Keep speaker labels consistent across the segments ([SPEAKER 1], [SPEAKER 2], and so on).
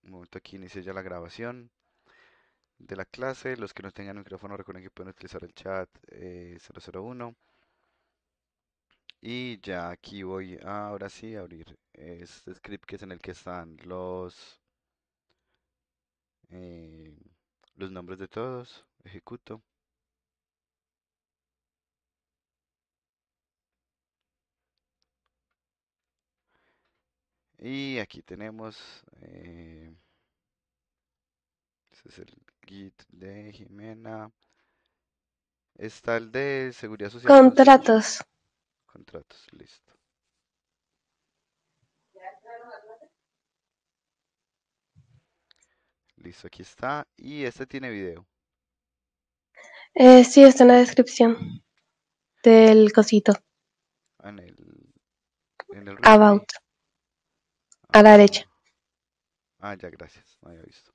[SPEAKER 1] Un momento, aquí inicia ya la grabación de la clase. Los que no tengan micrófono recuerden que pueden utilizar el chat 001. Y ya aquí voy ahora sí a abrir este script que es en el que están eh, los nombres de todos. Ejecuto. Y aquí tenemos, este es el Git de Jimena. Está el de seguridad social con Switch.
[SPEAKER 2] Contratos.
[SPEAKER 1] Contratos, listo. Listo, aquí está. Y este tiene video.
[SPEAKER 2] Sí, está en la descripción del cosito.
[SPEAKER 1] En el README.
[SPEAKER 2] About. A la
[SPEAKER 1] Ah,
[SPEAKER 2] derecha.
[SPEAKER 1] ya, gracias. No había visto.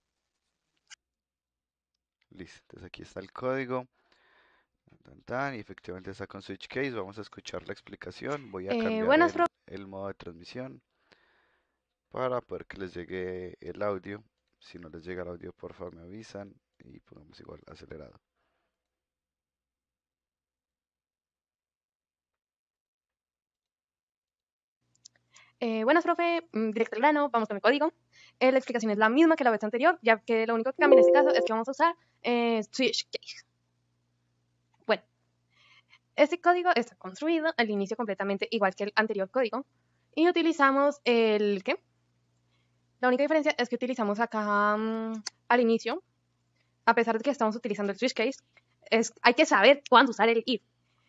[SPEAKER 1] Listo, entonces aquí está el código. Tan, tan, y efectivamente está con Switch Case. Vamos a escuchar la explicación. Voy a cambiar
[SPEAKER 2] Buenas, profe.
[SPEAKER 1] el modo de transmisión para poder que les llegue el audio. Si no les llega el audio, por favor me avisan y pongamos igual acelerado.
[SPEAKER 2] Buenas, profe. Directo al grano, vamos con el código. La explicación es la misma que la vez anterior, ya que lo único que cambia en este caso es que vamos a usar switch case. Bueno, este código está construido al inicio completamente igual que el anterior código y utilizamos el ¿qué? La única diferencia es que utilizamos acá al inicio, a pesar de que estamos utilizando el switch case, hay que saber cuándo usar el if.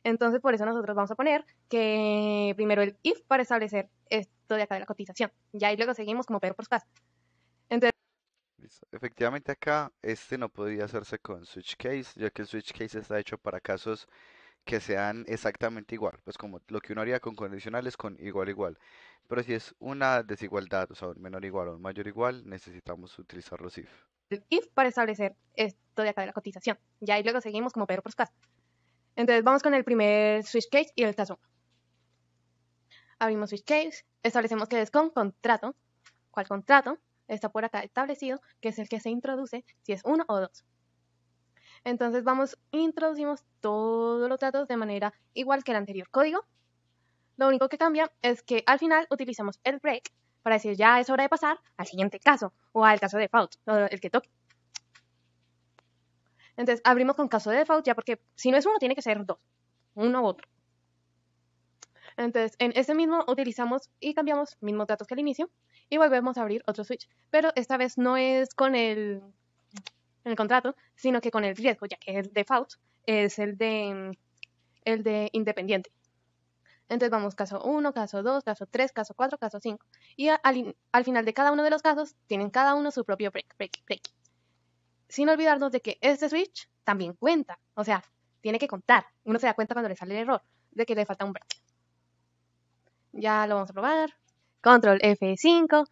[SPEAKER 2] Entonces, por eso nosotros vamos a poner que primero el if para establecer esto de acá de la cotización. Ya y luego seguimos como Pedro por su casa. Entonces,
[SPEAKER 1] Listo. Efectivamente acá este no podía hacerse con Switch Case, ya que el Switch Case está hecho para casos que sean exactamente igual, pues como lo que uno haría con condicionales con igual igual. Pero si es una desigualdad, o sea, un menor igual o un mayor igual, necesitamos utilizar los if.
[SPEAKER 2] el if para establecer esto de acá de la cotización. Ya y luego seguimos como Pedro por su casa. Entonces, vamos con el primer switch case y el caso 1. Abrimos switch case, establecemos que es con contrato. ¿Cuál contrato? Está por acá establecido, que es el que se introduce si es uno o dos. Entonces introducimos todos los datos de manera igual que el anterior código. Lo único que cambia es que al final utilizamos el break para decir ya es hora de pasar al siguiente caso o al caso de default, el que toque. Entonces abrimos con caso de default ya porque si no es uno tiene que ser dos, uno u otro. Entonces en ese mismo utilizamos y cambiamos mismos datos que al inicio y volvemos a abrir otro switch. Pero esta vez no es con el contrato, sino que con el riesgo, ya que el default es el de independiente. Entonces vamos caso 1, caso 2, caso 3, caso 4, caso 5. Y al final de cada uno de los casos tienen cada uno su propio break, break, break. Sin olvidarnos de que este switch también cuenta. O sea, tiene que contar. Uno se da cuenta cuando le sale el error de que le falta un break. Ya lo vamos a probar. Control F5,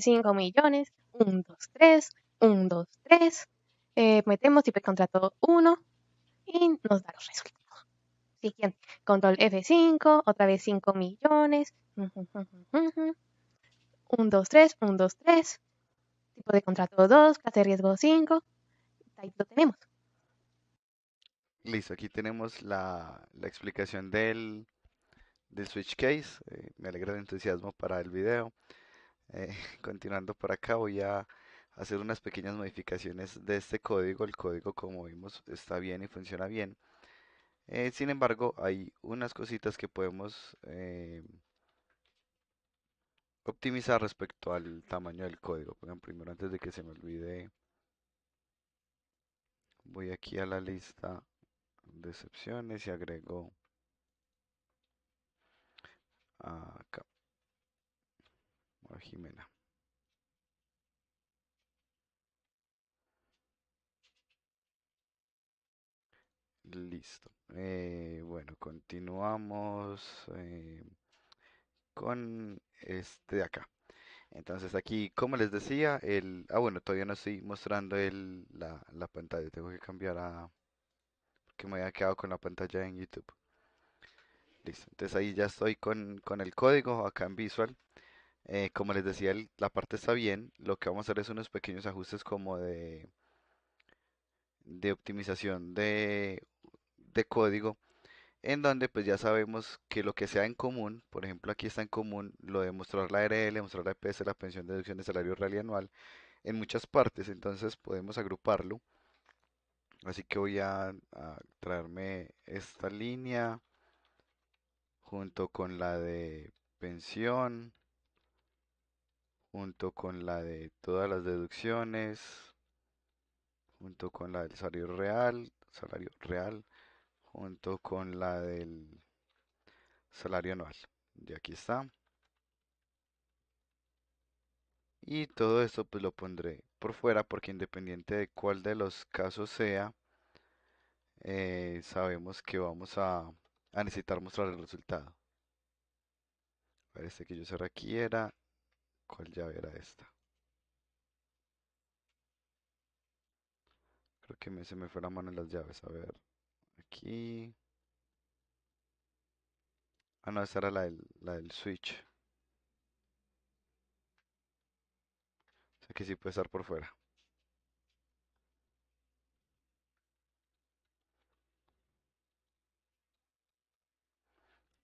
[SPEAKER 2] 5 millones, 1, 2, 3, 1, 2, 3. Metemos tipo de contrato 1 y nos da los resultados. Siguiente, control F5, otra vez 5 millones. 1, 2, 3, 1, 2, 3. Tipo de contrato 2, clase de riesgo 5. Ahí lo tenemos.
[SPEAKER 1] Listo, aquí tenemos la explicación del Switch Case. Me alegra el entusiasmo para el video. Continuando por acá, voy a hacer unas pequeñas modificaciones de este código. El código, como vimos, está bien y funciona bien. Sin embargo, hay unas cositas que podemos optimizar respecto al tamaño del código. Por ejemplo, primero, antes de que se me olvide, voy aquí a la lista de excepciones y agrego acá a Jimena. Listo. Bueno, continuamos con este de acá. Entonces aquí, como les decía, bueno, todavía no estoy mostrando la pantalla. Tengo que cambiar porque me había quedado con la pantalla en YouTube. Listo. Entonces ahí ya estoy con el código acá en Visual. Como les decía, la parte está bien. Lo que vamos a hacer es unos pequeños ajustes como de optimización de código, en donde pues ya sabemos que lo que sea en común, por ejemplo aquí está en común lo de mostrar la ARL, mostrar la EPS, la pensión, deducción de salario real y anual, en muchas partes, entonces podemos agruparlo. Así que voy a traerme esta línea junto con la de pensión, junto con la de todas las deducciones, junto con la del salario real, junto con la del salario anual. Y aquí está. Y todo esto pues lo pondré por fuera porque independiente de cuál de los casos sea, sabemos que vamos a necesitar mostrar el resultado. Parece que yo cerré aquí era, ¿cuál llave era esta? Creo que se me fue la mano en las llaves. A ver, aquí. Ah, no, esta era la del switch. O sea que sí puede estar por fuera.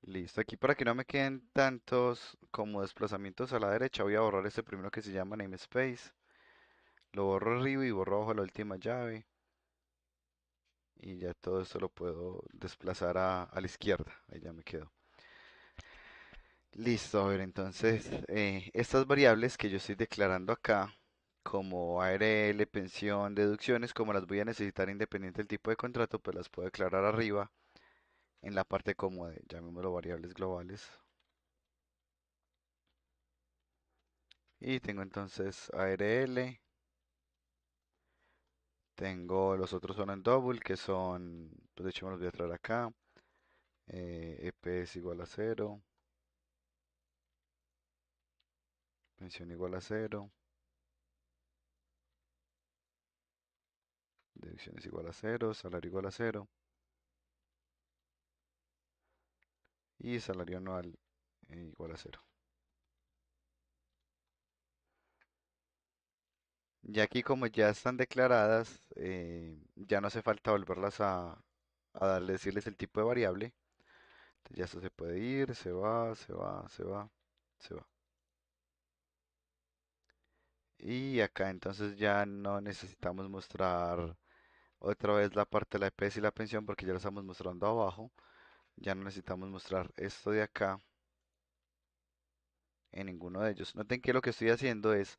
[SPEAKER 1] Listo, aquí para que no me queden tantos como desplazamientos a la derecha, voy a borrar este primero que se llama namespace. Lo borro arriba y borro abajo la última llave. Y ya todo esto lo puedo desplazar a la izquierda. Ahí ya me quedo. Listo, a ver, entonces estas variables que yo estoy declarando acá, como ARL, pensión, deducciones, como las voy a necesitar independiente del tipo de contrato, pues las puedo declarar arriba en la parte como de, llamémoslo variables globales. Y tengo entonces ARL, tengo los otros son en double, que son, pues de hecho me los voy a traer acá, EP es igual a cero, pensión igual a cero, deducciones igual a cero, salario igual a cero y salario anual igual a cero. Y aquí como ya están declaradas, ya no hace falta volverlas a darle, decirles el tipo de variable. Entonces ya esto se puede ir, se va, se va, se va, se va. Y acá entonces ya no necesitamos mostrar otra vez la parte de la EPS y la pensión porque ya lo estamos mostrando abajo. Ya no necesitamos mostrar esto de acá en ninguno de ellos. Noten que lo que estoy haciendo es,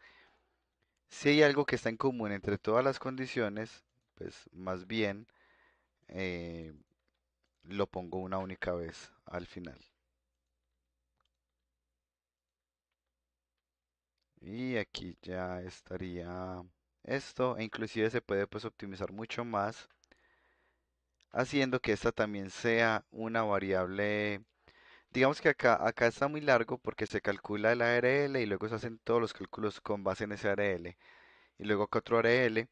[SPEAKER 1] si hay algo que está en común entre todas las condiciones, pues más bien eh, lo pongo una única vez al final. Y aquí ya estaría esto, e inclusive se puede pues optimizar mucho más, haciendo que esta también sea una variable. Digamos que acá está muy largo porque se calcula el ARL y luego se hacen todos los cálculos con base en ese ARL. Y luego acá otro ARL.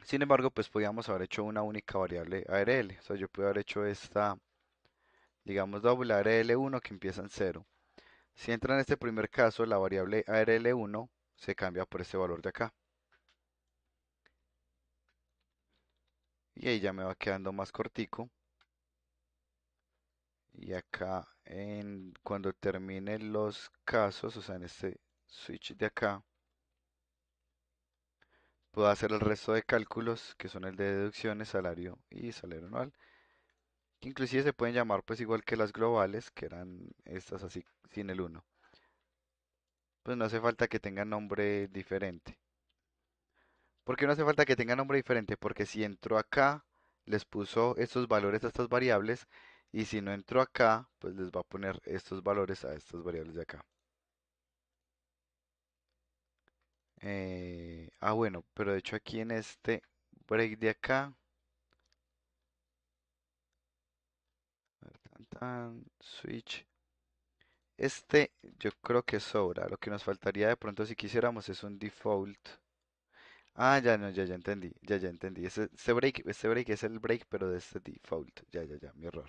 [SPEAKER 1] Sin embargo, pues podíamos haber hecho una única variable ARL. O sea, yo puedo haber hecho esta, digamos, doble ARL1 que empieza en cero. Si entra en este primer caso, la variable ARL1 se cambia por este valor de acá. Y ahí ya me va quedando más cortico. Y acá, cuando termine los casos, o sea, en este switch de acá, puedo hacer el resto de cálculos, que son el de deducciones, salario y salario anual, que inclusive se pueden llamar pues igual que las globales, que eran estas así sin el uno. Pues no hace falta que tengan nombre diferente. ¿Por qué no hace falta que tengan nombre diferente? Porque si entro acá, les puso estos valores a estas variables, y si no entro acá, pues les va a poner estos valores a estas variables de acá. Bueno, pero de hecho aquí en este break de acá, a ver, switch, yo creo que sobra. Lo que nos faltaría de pronto si quisiéramos es un default. Ah, ya no, ya entendí, ya entendí. Este break es el break, pero de este default. Ya, mi error.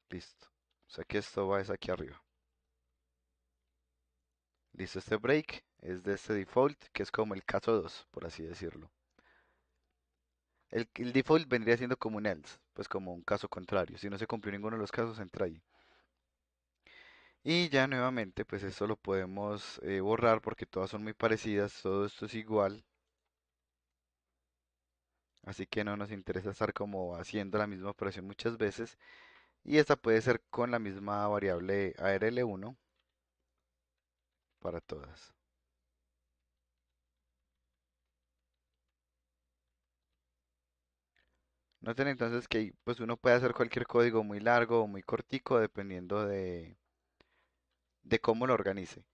[SPEAKER 1] Listo. O sea que esto va es aquí arriba. Listo, este break es de este default, que es como el caso 2 por así decirlo. El default vendría siendo como un else, pues como un caso contrario. Si no se cumplió ninguno de los casos, entra ahí. Y ya nuevamente, pues esto lo podemos borrar porque todas son muy parecidas, todo esto es igual. Así que no nos interesa estar como haciendo la misma operación muchas veces. Y esta puede ser con la misma variable ARL1 para todas. Noten entonces que pues uno puede hacer cualquier código muy largo o muy cortico dependiendo de cómo lo organice.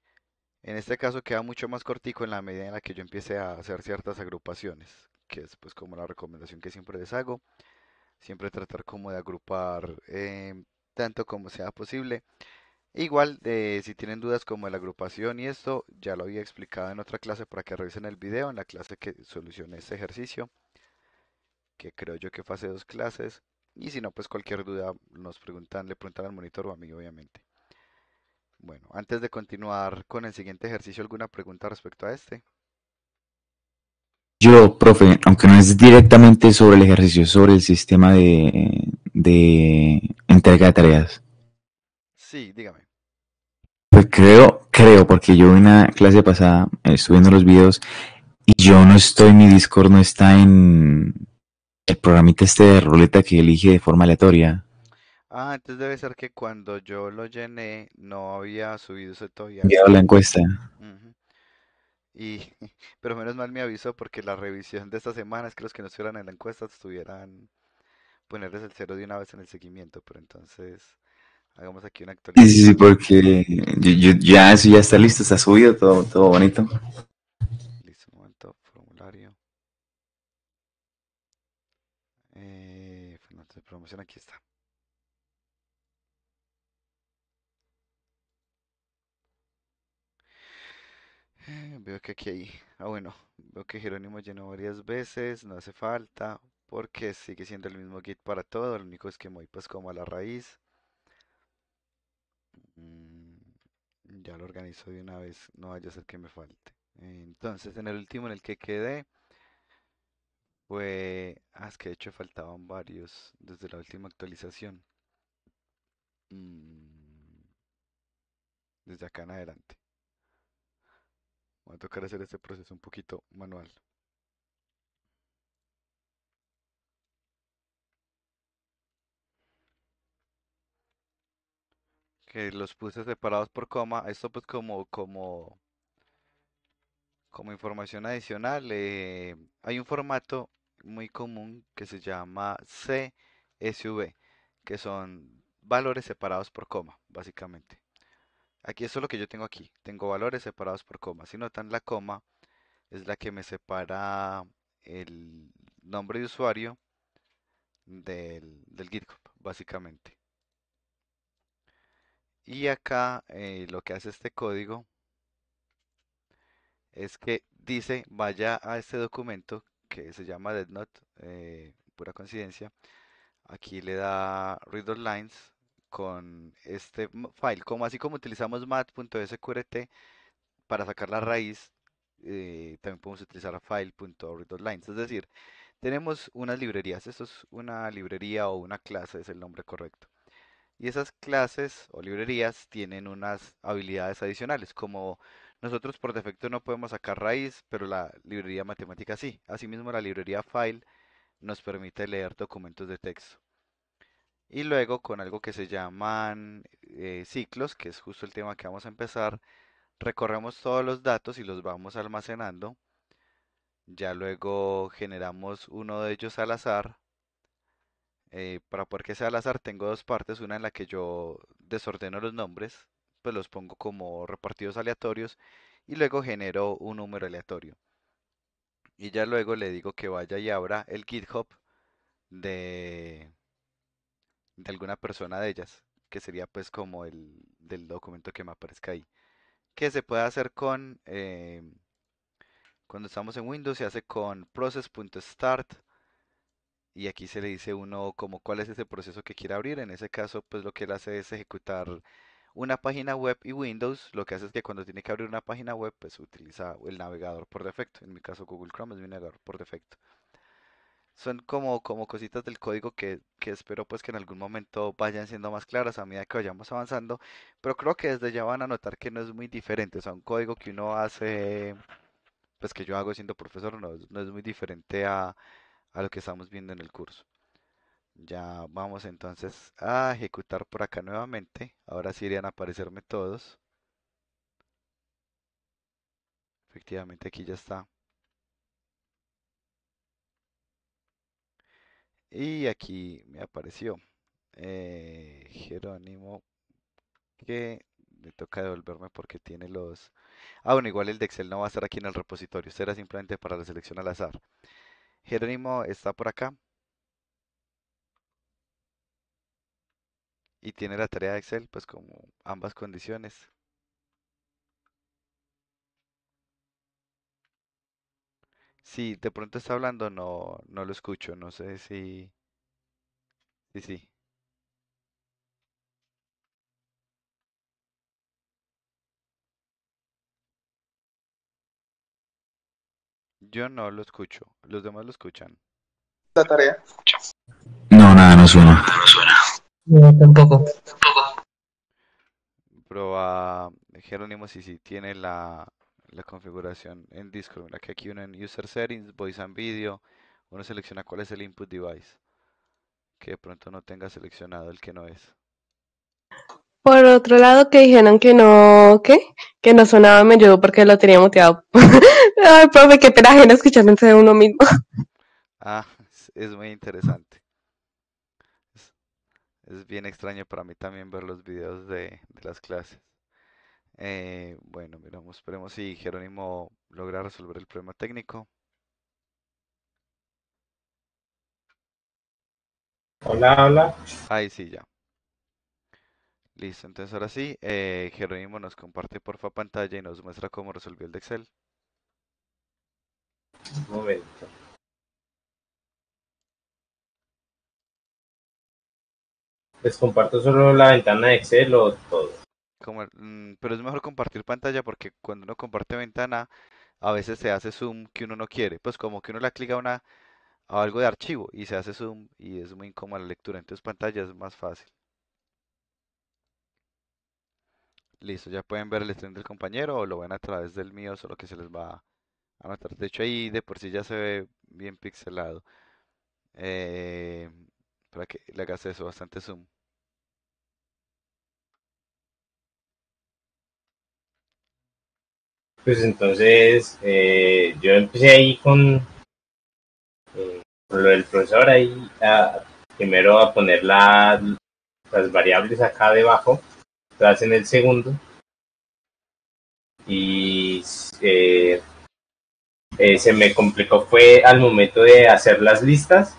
[SPEAKER 1] En este caso queda mucho más cortico en la medida en la que yo empiece a hacer ciertas agrupaciones, que es pues como la recomendación que siempre les hago, siempre tratar como de agrupar tanto como sea posible. Igual, si tienen dudas como de la agrupación y esto, ya lo había explicado en otra clase para que revisen el video, en la clase que solucioné este ejercicio, que creo yo que fue hace 2 clases. Y si no, pues cualquier duda le preguntan al monitor o a mí, obviamente. Bueno, antes de continuar con el siguiente ejercicio, ¿alguna pregunta respecto a este?
[SPEAKER 3] Yo, profe, aunque no es directamente sobre el ejercicio, es sobre el sistema de entrega de tareas.
[SPEAKER 1] Sí, dígame.
[SPEAKER 3] Pues creo, porque yo en una clase pasada estuve viendo los videos y yo no estoy, mi Discord no está en el programita este de ruleta que elige de forma aleatoria,
[SPEAKER 1] Ah, entonces debe ser que cuando yo lo llené no había subido ese todavía
[SPEAKER 3] enviado la
[SPEAKER 1] ese.
[SPEAKER 3] encuesta.
[SPEAKER 1] Ujú. Y, pero menos mal me avisó porque la revisión de esta semana es que los que no estuvieran en la encuesta estuvieran ponerles el cero de una vez en el seguimiento. Pero entonces hagamos aquí una
[SPEAKER 3] Sí, sí, sí,
[SPEAKER 1] actualización.
[SPEAKER 3] porque ya eso ya está listo, está subido, todo bonito.
[SPEAKER 1] Listo, un momento, formulario. Entonces, promoción, aquí está. Veo que aquí hay. Ah, bueno, veo que Jerónimo llenó varias veces, no hace falta, porque sigue siendo el mismo git para todo, lo único es que me voy pues como a la raíz. Mm, ya lo organizo de una vez, no vaya a ser que me falte. Entonces, en el último en el que quedé fue. Ah, es que de hecho faltaban varios desde la última actualización. Mm, desde acá en adelante. Voy a tocar hacer este proceso un poquito manual. Que los puse separados por coma. Esto pues como información adicional. Hay un formato muy común que se llama CSV, que son valores separados por coma, básicamente. Aquí eso es lo que yo tengo aquí. Tengo valores separados por coma. Si notan, la coma es la que me separa el nombre de usuario del GitHub, básicamente. Y acá lo que hace este código es que dice vaya a este documento que se llama DeadNote, pura coincidencia. Aquí le da read_lines con este file, como así como utilizamos mat.sqrt para sacar la raíz, también podemos utilizar file.readlines. Es decir, tenemos unas librerías. Esto es una librería o una clase, es el nombre correcto. Y esas clases o librerías tienen unas habilidades adicionales, como nosotros por defecto no podemos sacar raíz, pero la librería matemática sí. Asimismo, la librería file nos permite leer documentos de texto. Y luego con algo que se llaman ciclos, que es justo el tema que vamos a empezar, recorremos todos los datos y los vamos almacenando. Ya luego generamos uno de ellos al azar. Para poder que sea al azar tengo dos partes, una en la que yo desordeno los nombres, pues los pongo como repartidos aleatorios y luego genero un número aleatorio. Y ya luego le digo que vaya y abra el GitHub de, de alguna persona de ellas, que sería pues como el del documento que me aparezca ahí. Que se puede hacer cuando estamos en Windows, se hace con process.start y aquí se le dice uno como cuál es ese proceso que quiere abrir. En ese caso, pues lo que él hace es ejecutar una página web y Windows. Lo que hace es que cuando tiene que abrir una página web, pues utiliza el navegador por defecto. En mi caso, Google Chrome es mi navegador por defecto. Son como cositas del código que espero pues que en algún momento vayan siendo más claras a medida que vayamos avanzando, pero creo que desde ya van a notar que no es muy diferente, o sea, un código que uno hace, pues que yo hago siendo profesor, no es muy diferente a lo que estamos viendo en el curso. Ya vamos entonces a ejecutar por acá nuevamente, ahora sí irían a aparecerme todos, efectivamente aquí ya está, y aquí me apareció Jerónimo que me toca devolverme porque tiene los... Ah, bueno, igual el de Excel no va a estar aquí en el repositorio, este era simplemente para la selección al azar. Jerónimo está por acá y tiene la tarea de Excel, pues como ambas condiciones. Si de pronto está hablando, no lo escucho, no sé si... Sí, sí. Yo no lo escucho, los demás lo escuchan.
[SPEAKER 4] La tarea.
[SPEAKER 3] No, nada, no suena.
[SPEAKER 4] No, tampoco.
[SPEAKER 1] Pero a Jerónimo sí tiene la configuración en Discord. Mira que aquí uno en User Settings, Voice and Video, uno selecciona cuál es el input device. Que de pronto no tenga seleccionado el que no es.
[SPEAKER 5] Por otro lado, que dijeron que no, ¿qué? Que no sonaba, me ayudó porque lo tenía muteado. Ay, profe, qué pena ajena escuchándose de uno mismo.
[SPEAKER 1] Ah, es muy interesante. Es, es bien extraño para mí también ver los videos de las clases. Bueno, miramos, esperemos si Jerónimo logra resolver el problema técnico.
[SPEAKER 6] Hola, hola.
[SPEAKER 1] Ahí sí, ya. Listo, entonces ahora sí, Jerónimo nos comparte porfa pantalla y nos muestra cómo resolvió el de Excel.
[SPEAKER 6] Un momento. ¿Les comparto solo la ventana de Excel o todo?
[SPEAKER 1] Pero es mejor compartir pantalla porque cuando uno comparte ventana, a veces se hace zoom que uno no quiere. Pues como que uno le clica a algo de archivo y se hace zoom y es muy incómoda la lectura. Entonces pantalla es más fácil. Listo, ya pueden ver el stream del compañero o lo ven a través del mío, solo que se les va a notar. De hecho ahí de por sí ya se ve bien pixelado. Eh, para que le hagas eso, bastante zoom.
[SPEAKER 6] Pues entonces yo empecé ahí con lo del profesor ahí, primero a poner las variables acá debajo, todas en el segundo, y se me complicó fue al momento de hacer las listas,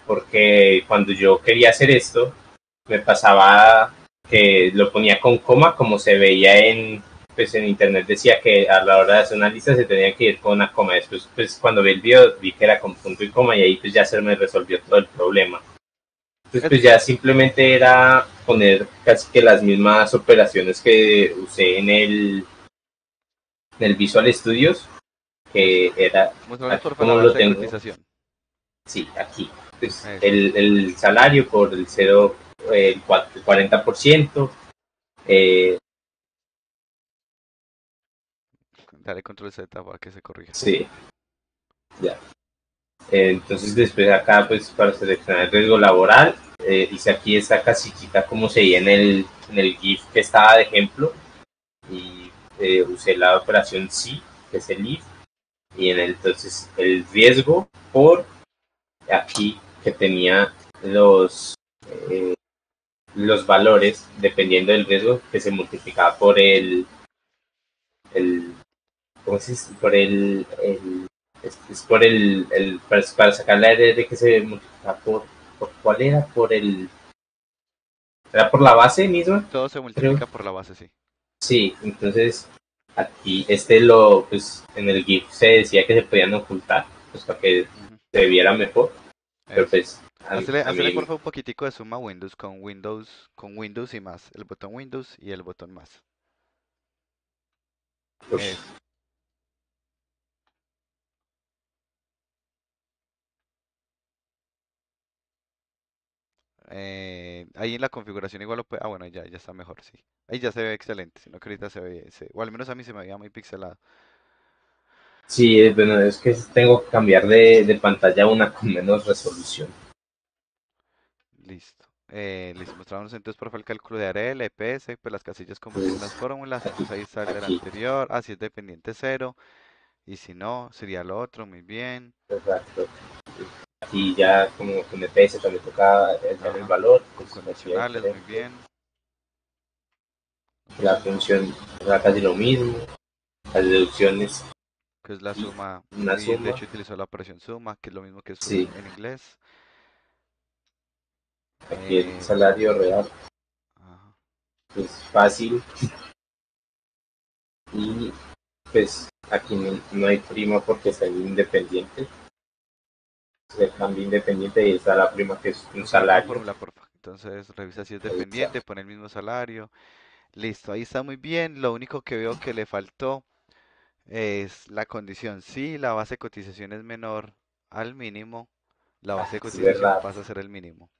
[SPEAKER 6] porque cuando yo quería hacer esto, me pasaba que lo ponía con coma, como se veía pues en internet decía que a la hora de hacer una lista se tenía que ir con una coma. Después, pues cuando vi el video vi que era con punto y coma y ahí pues ya se me resolvió todo el problema. Entonces
[SPEAKER 1] Es-
[SPEAKER 6] pues ya simplemente era poner casi que las mismas operaciones que usé en el Visual Studios,
[SPEAKER 1] mus-
[SPEAKER 6] que era
[SPEAKER 1] Mostrarnos
[SPEAKER 6] aquí
[SPEAKER 1] porfa la
[SPEAKER 6] como lo
[SPEAKER 1] base de
[SPEAKER 6] tengo.
[SPEAKER 1] cotización.
[SPEAKER 6] Sí, aquí. Pues
[SPEAKER 1] Eso.
[SPEAKER 6] el salario por el 0, el 40%. Eh,
[SPEAKER 1] Dale control Z para que se corrija.
[SPEAKER 6] sí, ya. Entonces después acá, pues para seleccionar el riesgo laboral, hice aquí esta casillita como se veía en el GIF que estaba de ejemplo y usé la operación sí, que es el if, y entonces el riesgo por aquí que tenía eh, los valores dependiendo del riesgo que se multiplicaba por el ¿cómo se dice? Por es por para sacar la R que se multiplica por ¿cuál era? Era por la base misma,
[SPEAKER 1] Todo se
[SPEAKER 6] creo.
[SPEAKER 1] multiplica por la base, sí.
[SPEAKER 6] Sí, entonces aquí pues en el GIF se decía que se podían ocultar, pues para que
[SPEAKER 1] Ujú.
[SPEAKER 6] se viera mejor. Pero
[SPEAKER 1] Eso.
[SPEAKER 6] pues a
[SPEAKER 1] Hacele por
[SPEAKER 6] mí,
[SPEAKER 1] favor un poquitico de zoom a Windows con Windows y más. El botón Windows y el botón más.
[SPEAKER 6] pues,
[SPEAKER 1] Eso. Ahí en la configuración igual lo puede. Ah, bueno, ya está mejor, sí. Ahí ya se ve excelente, sino que ahorita se ve, o al menos a mí se me veía muy pixelado.
[SPEAKER 6] sí, bueno, es que tengo que cambiar de pantalla a una con menos resolución.
[SPEAKER 1] Listo. Listo, mostramos entonces por favor el cálculo de ARL, EPS, pues las casillas como tienen las
[SPEAKER 6] Entonces,
[SPEAKER 1] fórmulas,
[SPEAKER 6] aquí,
[SPEAKER 1] entonces ahí está el del
[SPEAKER 6] aquí,
[SPEAKER 1] anterior, si es dependiente cero, y si no, sería lo otro, muy bien.
[SPEAKER 6] exacto. Aquí ya como con EPS también toca dar el
[SPEAKER 1] Ajá,
[SPEAKER 6] valor,
[SPEAKER 1] con
[SPEAKER 6] pues aquí es
[SPEAKER 1] condicionales, muy
[SPEAKER 6] diferente.
[SPEAKER 1] bien. Lo
[SPEAKER 6] La
[SPEAKER 1] mismo,
[SPEAKER 6] función era casi lo mismo. Las deducciones,
[SPEAKER 1] que es la suma,
[SPEAKER 6] una
[SPEAKER 1] y de
[SPEAKER 6] suma,
[SPEAKER 1] hecho utilizó la operación suma, que es lo mismo que suma
[SPEAKER 6] sí,
[SPEAKER 1] en inglés.
[SPEAKER 6] aquí el
[SPEAKER 1] Eh,
[SPEAKER 6] salario real
[SPEAKER 1] ajá.
[SPEAKER 6] es fácil y pues aquí no hay prima porque está el independiente, se cambia independiente y está la prima que es un
[SPEAKER 1] Con la misma
[SPEAKER 6] salario.
[SPEAKER 1] fórmula, porfa. Entonces revisa si es
[SPEAKER 6] Ahí está.
[SPEAKER 1] dependiente, pone el mismo salario. Listo, ahí está muy bien. Lo único que veo que le faltó es la condición. Si la base de cotización es menor al mínimo, la base de
[SPEAKER 6] Es
[SPEAKER 1] cotización
[SPEAKER 6] verdad,
[SPEAKER 1] pasa a ser el mínimo.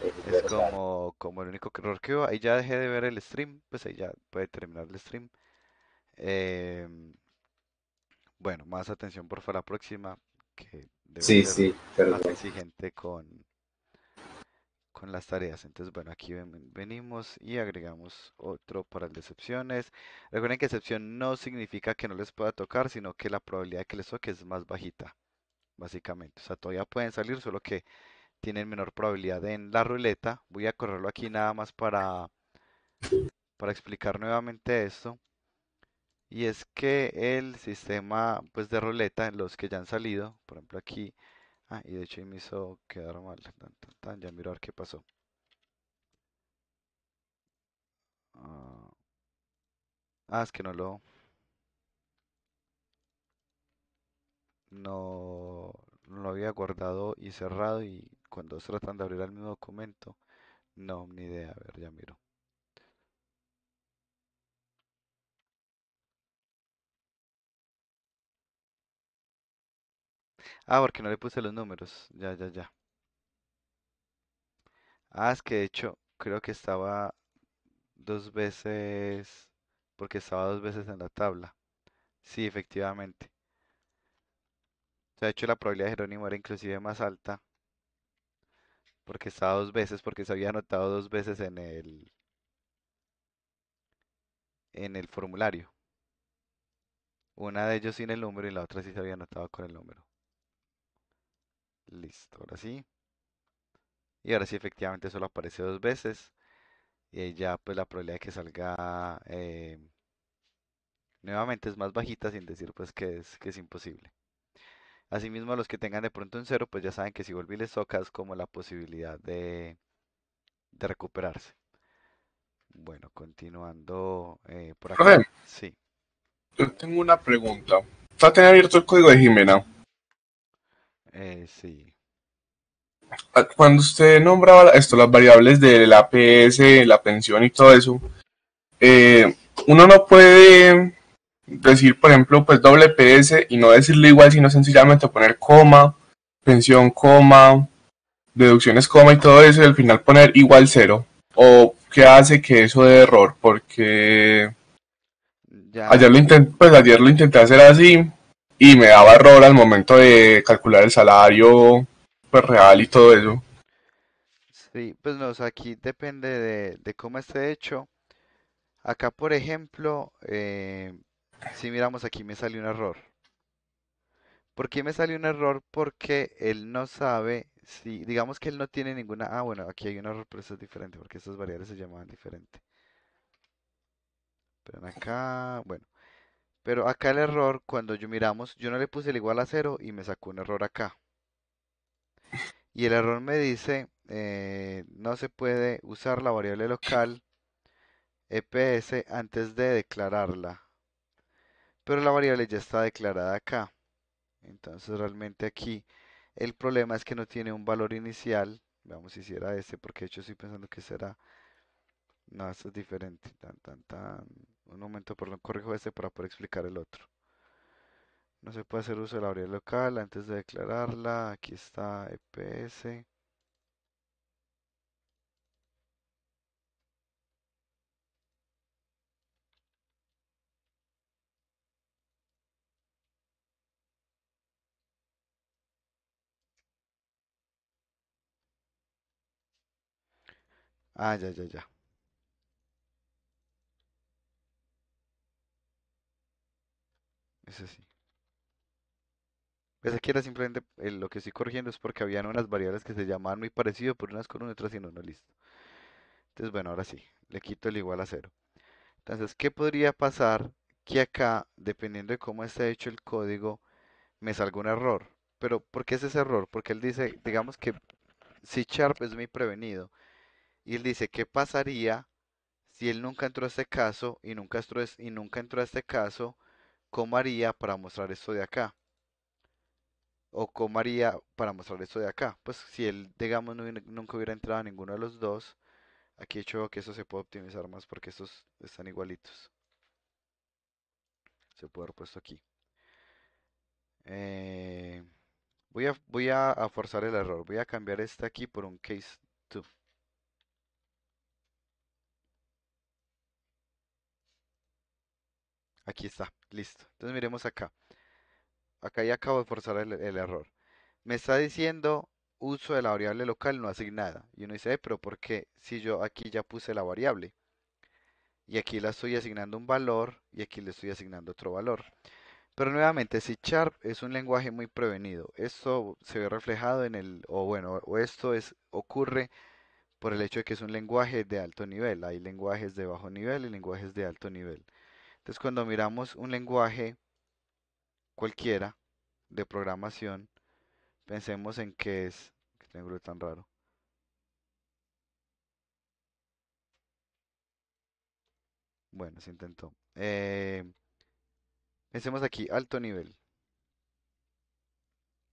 [SPEAKER 6] es
[SPEAKER 1] Es
[SPEAKER 6] verdad.
[SPEAKER 1] como el único error que veo. Ahí ya dejé de ver el stream, pues ahí ya puede terminar el stream. Em, bueno, más atención porfa la próxima, que debo
[SPEAKER 6] Sí,
[SPEAKER 1] ser
[SPEAKER 6] sí,
[SPEAKER 1] más
[SPEAKER 6] perdón.
[SPEAKER 1] exigente con las tareas. Entonces, bueno, aquí venimos y agregamos otro para el de excepciones. Recuerden que excepción no significa que no les pueda tocar, sino que la probabilidad de que les toque es más bajita, básicamente. O sea, todavía pueden salir, solo que tienen menor probabilidad en la ruleta. Voy a correrlo aquí nada más para explicar nuevamente esto. Y es que el sistema pues de ruleta, los que ya han salido, por ejemplo aquí, y de hecho ahí me hizo quedar mal, ya miro a ver qué pasó. Ah, es que no lo había guardado y cerrado y cuando se tratan de abrir el mismo documento, no, ni idea, a ver, ya miro. Porque no le puse los números, ya. Es que de hecho creo que estaba dos veces, porque estaba dos veces en la tabla. Sí, efectivamente. O sea, de hecho la probabilidad de Jerónimo era inclusive más alta, porque estaba dos veces, porque se había anotado dos veces en el formulario. Una de ellos sin el número y la otra sí se había anotado con el número. Listo, ahora sí. Y ahora sí, efectivamente, solo aparece dos veces. Y ahí ya, pues la probabilidad de que salga nuevamente es más bajita, sin decir pues que es imposible. Asimismo, los que tengan de pronto un cero, pues ya saben que si vuelve y les toca es como la posibilidad de recuperarse. Bueno, continuando por acá.
[SPEAKER 7] Profe,
[SPEAKER 1] Sí,
[SPEAKER 7] yo tengo una pregunta. ¿Está tener abierto el código de Jimena?
[SPEAKER 1] sí.
[SPEAKER 7] Cuando usted nombraba esto, las variables del APS, la pensión y todo eso, uno no puede decir, por ejemplo, pues doble PS y no decirle igual, sino sencillamente poner coma, pensión, coma, deducciones, coma y todo eso, y al final poner igual cero. ¿O qué hace que eso dé error? Porque
[SPEAKER 1] Ya,
[SPEAKER 7] ayer lo intenté hacer así y me daba error al momento de calcular el salario pues, real y todo eso.
[SPEAKER 1] sí, pues no, o sea, aquí depende de cómo esté hecho. Acá, por ejemplo, si miramos aquí me salió un error. ¿Por qué me salió un error? Porque él no sabe si, digamos que él no tiene ninguna. Bueno, aquí hay un error, pero eso es diferente, porque estas variables se llamaban diferente. Pero acá, bueno, pero acá el error, cuando yo miramos, yo no le puse el igual a cero y me sacó un error acá. Y el error me dice, no se puede usar la variable local EPS antes de declararla. Pero la variable ya está declarada acá. Entonces realmente aquí El problema es que no tiene un valor inicial. Veamos si era este, porque de hecho estoy pensando que será. No, esto es diferente. Tan, tan, tan. Un momento, perdón, corrijo este para poder explicar el otro. No se puede hacer uso de la variable local antes de declararla. Aquí está EPS. Ah, ya, ya, ya. Ese sí. Ese aquí era simplemente lo que estoy corrigiendo es porque habían unas variables que se llamaban muy parecido, pero unas con una y otras sin uno, listo. Entonces, bueno, ahora sí, le quito el igual a cero. Entonces, ¿qué podría pasar que acá, dependiendo de cómo esté hecho el código, me salga un error? Pero, ¿por qué es ese error? Porque él dice, digamos que C Sharp es muy prevenido. Y él dice, ¿qué pasaría si él nunca entró a este caso y nunca entró a este caso? ¿Cómo haría para mostrar esto de acá? ¿O cómo haría para mostrar esto de acá? Pues si él, digamos, nunca hubiera entrado a ninguno de los dos, aquí he hecho que eso se puede optimizar más porque estos están igualitos. Se puede haber puesto aquí. Eh, voy a forzar el error. Voy a cambiar este aquí por un case 2. Aquí está, listo. Entonces miremos acá. Acá ya acabo de forzar el error. Me está diciendo uso de la variable local no asignada. Y uno dice, pero ¿por qué? Si yo aquí ya puse la variable. Y aquí la estoy asignando un valor y aquí le estoy asignando otro valor. Pero nuevamente, C Sharp es un lenguaje muy prevenido. Esto se ve reflejado en o bueno, o esto ocurre por el hecho de que es un lenguaje de alto nivel. Hay lenguajes de bajo nivel y lenguajes de alto nivel. Entonces, cuando miramos un lenguaje cualquiera de programación, pensemos en qué es, que tengo tan raro. Bueno, se intentó. Pensemos aquí, alto nivel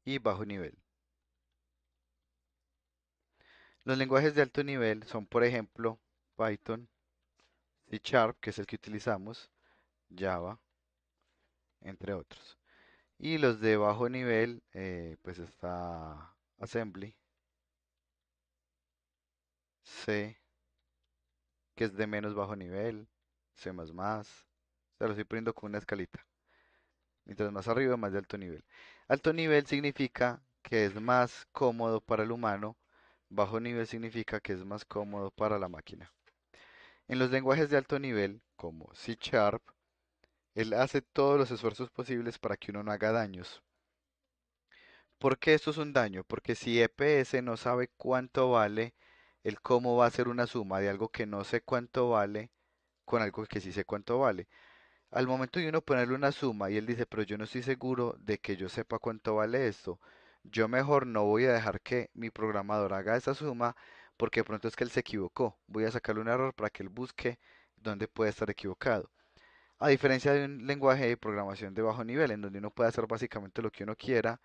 [SPEAKER 1] y bajo nivel. Los lenguajes de alto nivel son, por ejemplo, Python, C Sharp, que es el que utilizamos, Java, entre otros. Y los de bajo nivel, pues está Assembly, C, que es de menos bajo nivel, C++. Se lo estoy poniendo con una escalita. Mientras más arriba, más de alto nivel. Alto nivel significa que es más cómodo para el humano. Bajo nivel significa que es más cómodo para la máquina. En los lenguajes de alto nivel, como C Sharp, él hace todos los esfuerzos posibles para que uno no haga daños. ¿Por qué esto es un daño? Porque si EPS no sabe cuánto vale, el cómo va a ser una suma de algo que no sé cuánto vale con algo que sí sé cuánto vale. Al momento de uno ponerle una suma y él dice, pero yo no estoy seguro de que yo sepa cuánto vale esto, yo mejor no voy a dejar que mi programador haga esa suma porque de pronto es que él se equivocó. Voy a sacarle un error para que él busque dónde puede estar equivocado. A diferencia de un lenguaje de programación de bajo nivel, en donde uno puede hacer básicamente lo que uno quiera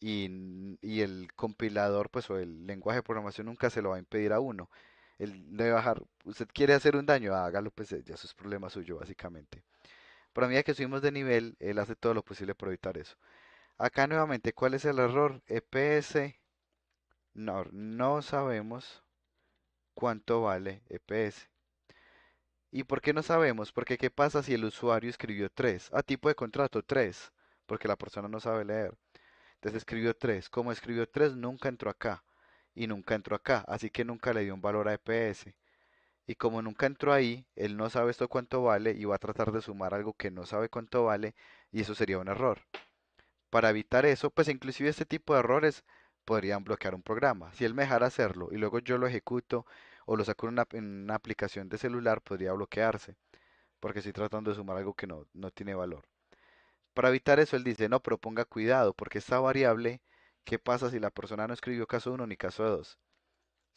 [SPEAKER 1] y el compilador, pues, o el lenguaje de programación nunca se lo va a impedir a uno. Él debe bajar, usted quiere hacer un daño, hágalo, pues ya eso es problema suyo, básicamente. Pero a medida que subimos de nivel, él hace todo lo posible por evitar eso. Acá nuevamente, ¿cuál es el error? EPS, no sabemos cuánto vale EPS. ¿Y por qué no sabemos? Porque ¿qué pasa si el usuario escribió 3? A tipo de contrato 3, porque la persona no sabe leer. Entonces escribió 3. Como escribió 3, nunca entró acá. Y nunca entró acá. Así que nunca le dio un valor a EPS. Y como nunca entró ahí, él no sabe esto cuánto vale y va a tratar de sumar algo que no sabe cuánto vale y eso sería un error. Para evitar eso, pues inclusive este tipo de errores podrían bloquear un programa. Si él me dejara hacerlo y luego yo lo ejecuto o lo saco en una aplicación de celular, podría bloquearse porque estoy tratando de sumar algo que no tiene valor. Para evitar eso, él dice, no, pero ponga cuidado, porque esta variable, ¿qué pasa si la persona no escribió caso uno ni caso 2?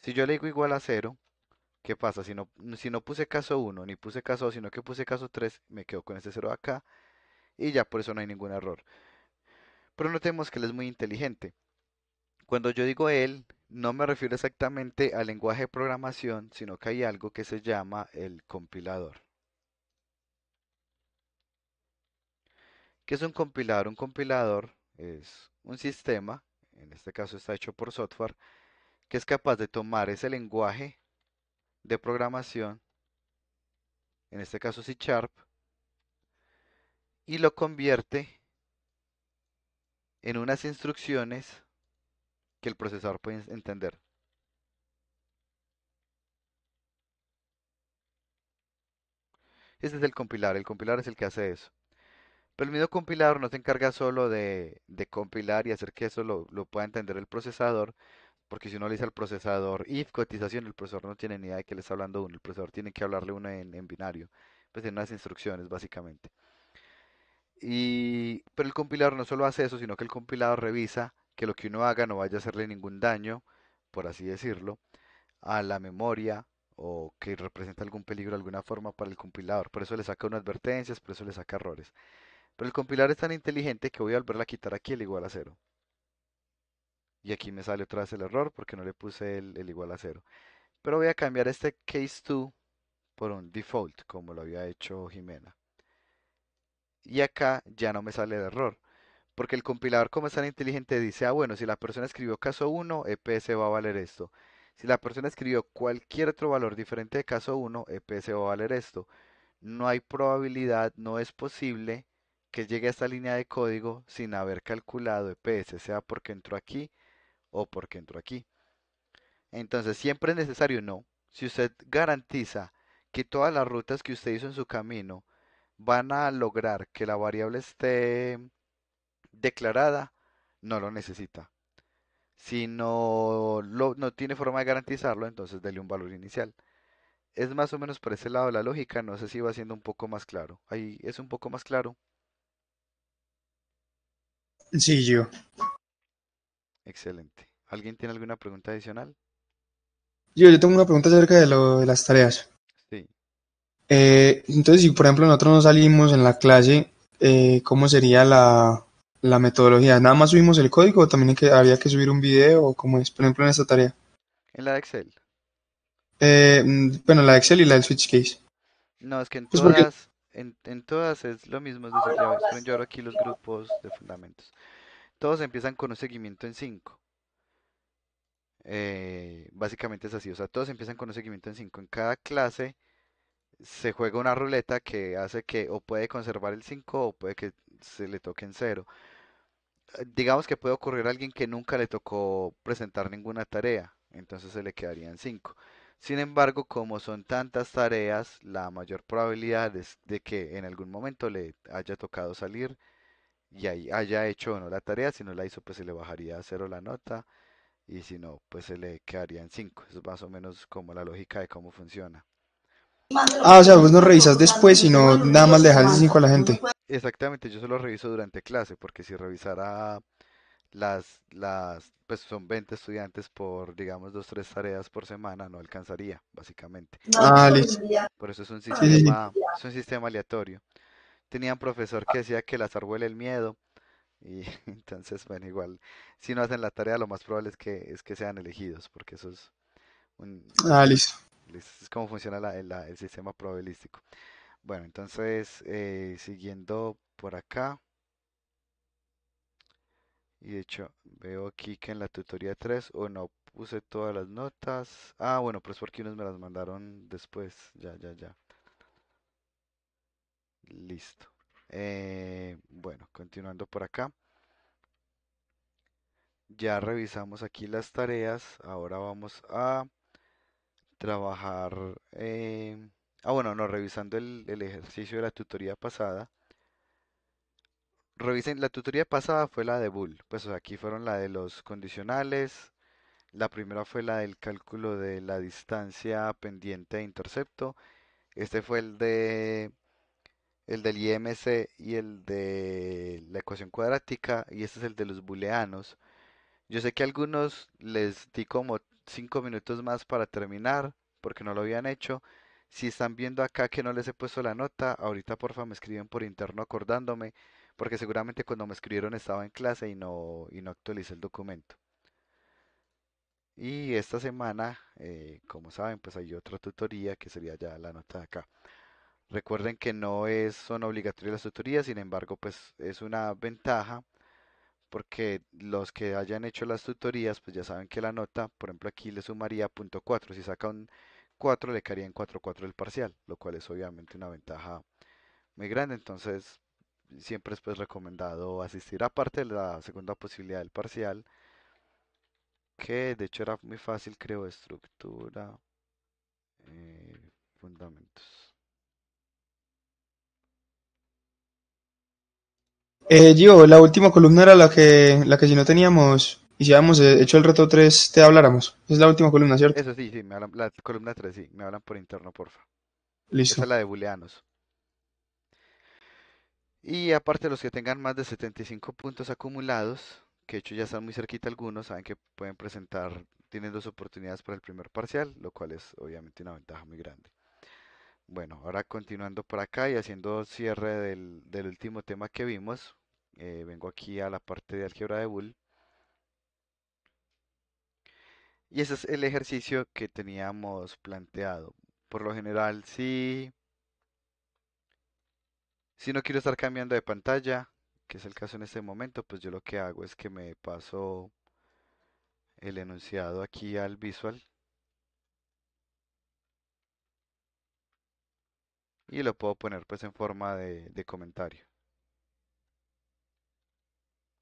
[SPEAKER 1] Si yo le digo igual a cero, ¿qué pasa? Si no puse caso uno ni puse caso 2, sino que puse caso 3, me quedo con este cero de acá y ya por eso no hay ningún error. Pero notemos que él es muy inteligente. Cuando yo digo él, no me refiero exactamente al lenguaje de programación, sino que hay algo que se llama el compilador. ¿Qué es un compilador? Un compilador es un sistema, en este caso está hecho por software, que es capaz de tomar ese lenguaje de programación, en este caso C Sharp, y lo convierte en unas instrucciones que el procesador puede entender. Este es el compilador es el que hace eso. Pero el mismo compilador no se encarga solo de compilar y hacer que eso lo pueda entender el procesador, porque si uno le dice al procesador if cotización, el procesador no tiene ni idea de qué le está hablando uno, el procesador tiene que hablarle uno en binario, pues en unas instrucciones básicamente. Pero el compilador no solo hace eso, sino que el compilador revisa que lo que uno haga no vaya a hacerle ningún daño, por así decirlo, a la memoria o que representa algún peligro de alguna forma para el compilador. Por eso le saca unas advertencias, por eso le saca errores. Pero el compilador es tan inteligente que voy a volverle a quitar aquí el igual a cero. Y aquí me sale otra vez el error porque no le puse el igual a cero. Pero voy a cambiar este case2 por un default, como lo había hecho Jimena. Y acá ya no me sale el error. Porque el compilador, como es tan inteligente, dice, ah, bueno, si la persona escribió caso 1, EPS va a valer esto. Si la persona escribió cualquier otro valor diferente de caso 1, EPS va a valer esto. No hay probabilidad, no es posible que llegue a esta línea de código sin haber calculado EPS, sea porque entró aquí o porque entró aquí. Entonces, siempre es necesario, no. Si usted garantiza que todas las rutas que usted hizo en su camino van a lograr que la variable esté declarada, no lo necesita. Si no tiene forma de garantizarlo, entonces dele un valor inicial. Es más o menos por ese lado la lógica, no sé si va siendo un poco más claro. Ahí es un poco más claro.
[SPEAKER 8] Sí, yo.
[SPEAKER 1] Excelente. ¿Alguien tiene alguna pregunta adicional?
[SPEAKER 8] Yo tengo una pregunta acerca de lo de las tareas.
[SPEAKER 1] Sí.
[SPEAKER 8] Entonces, si por ejemplo nosotros no salimos en la clase, ¿cómo sería la metodología? ¿Nada más subimos el código o también habría que subir un video o cómo es, por ejemplo, en esta tarea?
[SPEAKER 1] En la de Excel.
[SPEAKER 8] Bueno, la de Excel y la del Switch Case.
[SPEAKER 1] No, es que en
[SPEAKER 8] Pues porque,
[SPEAKER 1] todas, en todas es lo mismo. Es decir, ya esperen, yo abro aquí los grupos de fundamentos. Todos empiezan con un seguimiento en 5. Básicamente es así. O sea, todos empiezan con un seguimiento en 5. En cada clase se juega una ruleta que hace que o puede conservar el 5 o puede que se le toque en cero. Digamos que puede ocurrir a alguien que nunca le tocó presentar ninguna tarea, entonces se le quedarían 5. Sin embargo, como son tantas tareas, la mayor probabilidad es de que en algún momento le haya tocado salir y ahí haya hecho o no la tarea. Si no la hizo, pues se le bajaría a cero la nota y si no, pues se le quedaría en 5. Eso es más o menos como la lógica de cómo funciona.
[SPEAKER 8] o sea, vos no revisas después, sino nada más le dejas el 5 a la gente.
[SPEAKER 1] Exactamente, yo solo reviso durante clase, porque si revisara pues son 20 estudiantes por, digamos, 2, 3 tareas por semana, no alcanzaría, básicamente.
[SPEAKER 8] Listo.
[SPEAKER 1] Por eso
[SPEAKER 8] Sí, sí, sí.
[SPEAKER 1] es un sistema aleatorio. Tenía un profesor que decía que el azar huele el miedo, y entonces, bueno, igual, si no hacen la tarea, lo más probable es que sean elegidos, porque eso es un,
[SPEAKER 8] Listo.
[SPEAKER 1] es como funciona el sistema probabilístico. Bueno, entonces, siguiendo por acá. Y de hecho, veo aquí que en la tutoría 3 o no puse todas las notas. Ah, bueno, pues porque unos me las mandaron después. Ya, ya, ya. Listo. Bueno, continuando por acá. Ya revisamos aquí las tareas. Ahora vamos a trabajar. Bueno, no, revisando el ejercicio de la tutoría pasada. Revisen, la tutoría pasada fue la de Bull. Pues o sea, aquí fueron la de los condicionales. La primera fue la del cálculo de la distancia pendiente e intercepto. Este fue el del IMC y el de la ecuación cuadrática. Y este es el de los booleanos. Yo sé que a algunos les di como 5 minutos más para terminar, porque no lo habían hecho. Si están viendo acá que no les he puesto la nota, ahorita porfa me escriben por interno acordándome, porque seguramente cuando me escribieron estaba en clase y no actualicé el documento. Y esta semana, como saben, pues hay otra tutoría que sería ya la nota de acá. Recuerden que son obligatorias las tutorías, sin embargo, pues es una ventaja porque los que hayan hecho las tutorías, pues ya saben que la nota, por ejemplo, aquí le sumaría punto 4. Si saca un 4, le caería en 4,4 el parcial, lo cual es obviamente una ventaja muy grande. Entonces, siempre es pues recomendado asistir aparte de la segunda posibilidad del parcial, que de hecho era muy fácil, creo, estructura, fundamentos.
[SPEAKER 8] Gio, la última columna era la que si no teníamos, y si habíamos hecho el reto 3 te habláramos. Es la última columna, ¿cierto?
[SPEAKER 1] Eso sí, sí, me hablan, la columna 3 sí, me hablan por interno, porfa. Esa
[SPEAKER 8] Listo.
[SPEAKER 1] es la de booleanos. Y aparte los que tengan más de 75 puntos acumulados, que de hecho ya están muy cerquita algunos, saben que pueden presentar, tienen 2 oportunidades para el primer parcial, lo cual es obviamente una ventaja muy grande. Bueno, ahora continuando por acá y haciendo cierre del último tema que vimos, vengo aquí a la parte de álgebra de Boole. Y ese es el ejercicio que teníamos planteado. Por lo general, si no quiero estar cambiando de pantalla, que es el caso en este momento, pues yo lo que hago es que me paso el enunciado aquí al visual y lo puedo poner pues en forma de comentario.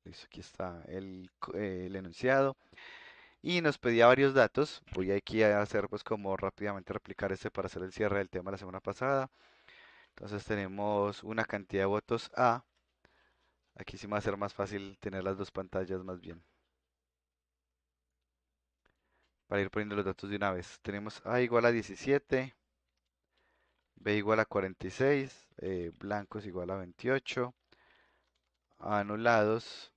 [SPEAKER 1] Listo, aquí está el enunciado y nos pedía varios datos. Voy aquí a hacer pues como rápidamente replicar este para hacer el cierre del tema de la semana pasada. Entonces tenemos una cantidad de votos A. Aquí sí me va a ser más fácil tener las dos pantallas más bien. Para ir poniendo los datos de una vez. Tenemos A igual a 17, B igual a 46, blancos igual a 28, anulados,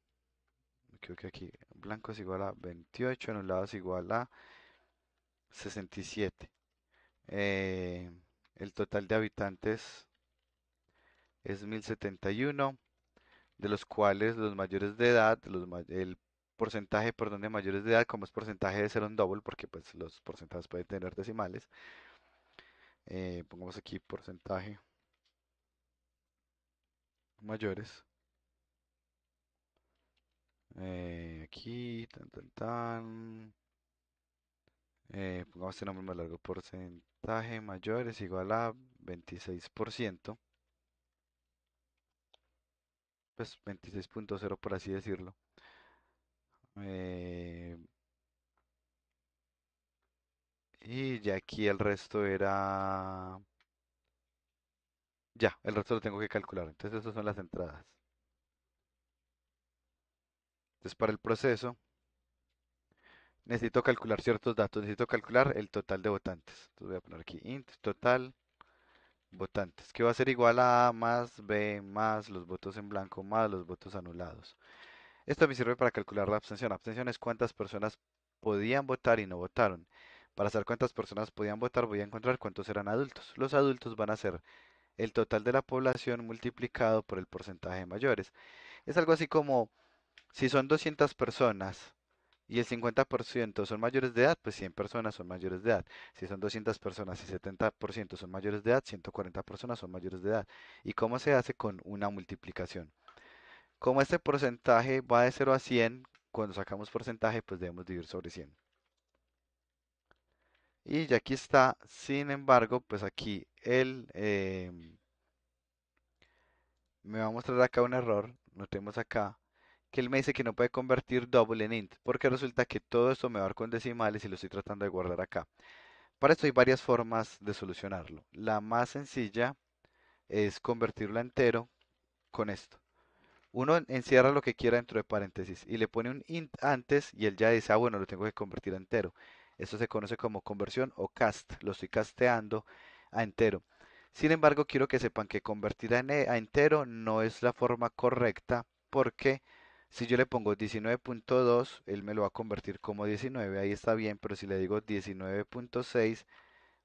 [SPEAKER 1] creo que aquí, blancos igual a 28, anulados igual a 67. Eh, el total de habitantes es 1071, de los cuales los mayores de edad, el porcentaje, perdón, de mayores de edad, como es porcentaje de ser un double, porque pues los porcentajes pueden tener decimales, pongamos aquí porcentaje mayores. Aquí, tan, tan, tan. Pongamos este nombre más largo. Porcentaje mayor es igual a 26%. Pues 26,0 por así decirlo. Eh, y ya aquí el resto era... Ya, el resto lo tengo que calcular. Entonces, esas son las entradas. Entonces, para el proceso, necesito calcular ciertos datos. Necesito calcular el total de votantes. Entonces, voy a poner aquí int total votantes, que va a ser igual a A más B más los votos en blanco más los votos anulados. Esto me sirve para calcular la abstención. La abstención es cuántas personas podían votar y no votaron. Para saber cuántas personas podían votar, voy a encontrar cuántos eran adultos. Los adultos van a ser el total de la población multiplicado por el porcentaje de mayores. Es algo así como si son 200 personas y el 50% son mayores de edad, pues 100 personas son mayores de edad. Si son 200 personas y 70% son mayores de edad, 140 personas son mayores de edad. ¿Y cómo se hace? Con una multiplicación. Como este porcentaje va de 0 a 100, cuando sacamos porcentaje, pues debemos dividir sobre 100. Y ya aquí está, sin embargo, pues aquí me va a mostrar acá un error. Notemos acá que él me dice que no puede convertir double en int, porque resulta que todo esto me va a dar con decimales y lo estoy tratando de guardar acá. Para esto hay varias formas de solucionarlo. La más sencilla es convertirlo a entero con esto. Uno encierra lo que quiera dentro de paréntesis y le pone un int antes y él ya dice, ah, bueno, lo tengo que convertir a entero. Esto se conoce como conversión o cast. Lo estoy casteando a entero. Sin embargo, quiero que sepan que convertir a entero no es la forma correcta porque si yo le pongo 19,2, él me lo va a convertir como 19, ahí está bien, pero si le digo 19,6,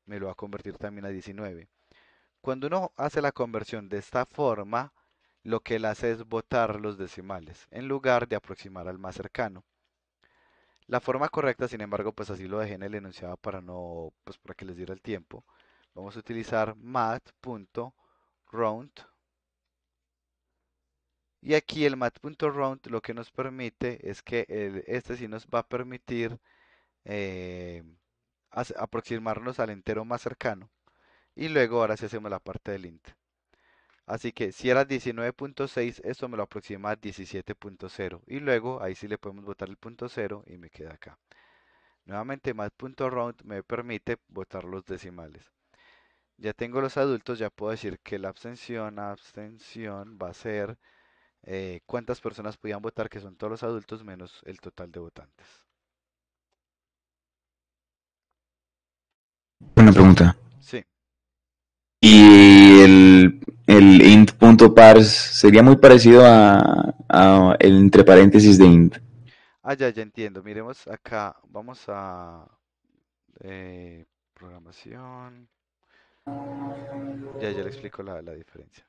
[SPEAKER 1] me lo va a convertir también a 19. Cuando uno hace la conversión de esta forma, lo que él hace es botar los decimales en lugar de aproximar al más cercano. La forma correcta, sin embargo, pues así lo dejé en el enunciado para no, pues para que les diera el tiempo. Vamos a utilizar math.round. Y aquí el math.round lo que nos permite es que este sí nos va a permitir eh, aproximarnos al entero más cercano. Y luego ahora sí hacemos la parte del int. Así que si era 19.6, esto me lo aproxima a 17.0. Y luego ahí sí le podemos botar el punto 0 y me queda acá. Nuevamente math.round me permite botar los decimales. Ya tengo los adultos, ya puedo decir que la abstención va a ser cuántas personas podían votar, que son todos los adultos menos el total de votantes.
[SPEAKER 3] Una pregunta.
[SPEAKER 1] Sí.
[SPEAKER 3] Y el int.parse sería muy parecido a el entre paréntesis de int.
[SPEAKER 1] Ah, ya entiendo. Miremos acá. Vamos a eh, programación. Ya le explico la diferencia.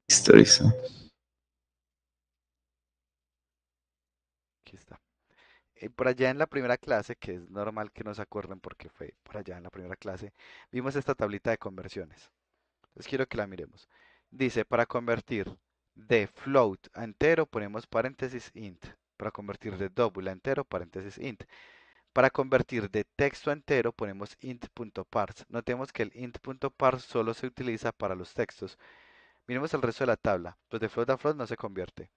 [SPEAKER 3] Listo, listo.
[SPEAKER 1] Momentos. Aquí está. Por allá en la primera clase, que es normal que no se acuerden porque fue por allá en la primera clase, vimos esta tablita de conversiones. Entonces quiero que la miremos. Dice, para convertir de float a entero ponemos paréntesis int. Para convertir de double a entero, paréntesis int. Para convertir de texto a entero ponemos int.parse. Notemos que el int.parse solo se utiliza para los textos. Miremos el resto de la tabla. Pues de float a float no se convierte.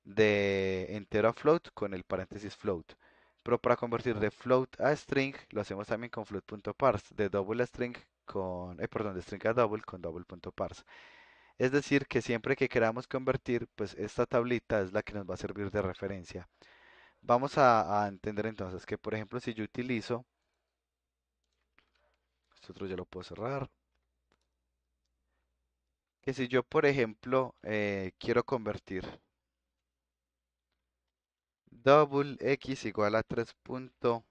[SPEAKER 1] De entero a float con el paréntesis float. Pero para convertir de float a string lo hacemos también con float.parse. De double a string con, perdón, de string a double con double.parse. Es decir, que siempre que queramos convertir, pues esta tablita es la que nos va a servir de referencia. Vamos a entender entonces que, por ejemplo, si yo utilizo, este otro ya lo puedo cerrar, que si yo, por ejemplo, quiero convertir double x igual a 3.1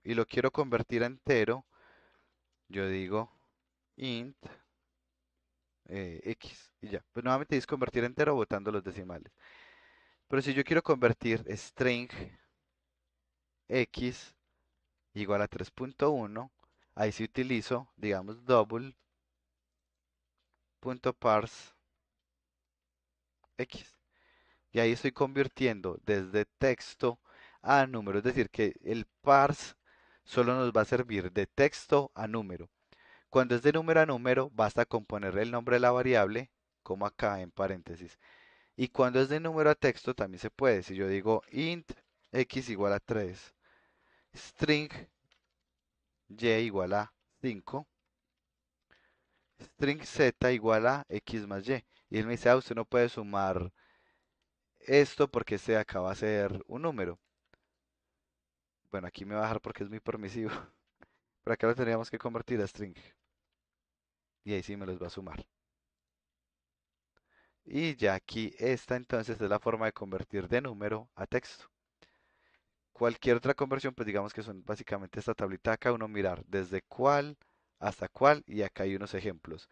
[SPEAKER 1] y lo quiero convertir a entero, yo digo int x y ya. Pues nuevamente es convertir a entero botando los decimales. Pero si yo quiero convertir string x igual a 3.1, ahí sí utilizo, digamos, double.parse x. Y ahí estoy convirtiendo desde texto a número. Es decir, que el parse solo nos va a servir de texto a número. Cuando es de número a número, basta con poner el nombre de la variable, como acá en paréntesis. Y cuando es de número a texto, también se puede. Si yo digo int x igual a 3, string y igual a 5, string z igual a x más y. Y él me dice, ah, usted no puede sumar esto porque este de acá va a ser un número. Bueno, aquí me va a dejar porque es muy permisivo. Pero acá lo tendríamos que convertir a string. Y ahí sí me los va a sumar. Y ya aquí esta entonces es la forma de convertir de número a texto. Cualquier otra conversión, pues digamos que son básicamente esta tablita de acá, uno mirar desde cuál hasta cuál y acá hay unos ejemplos.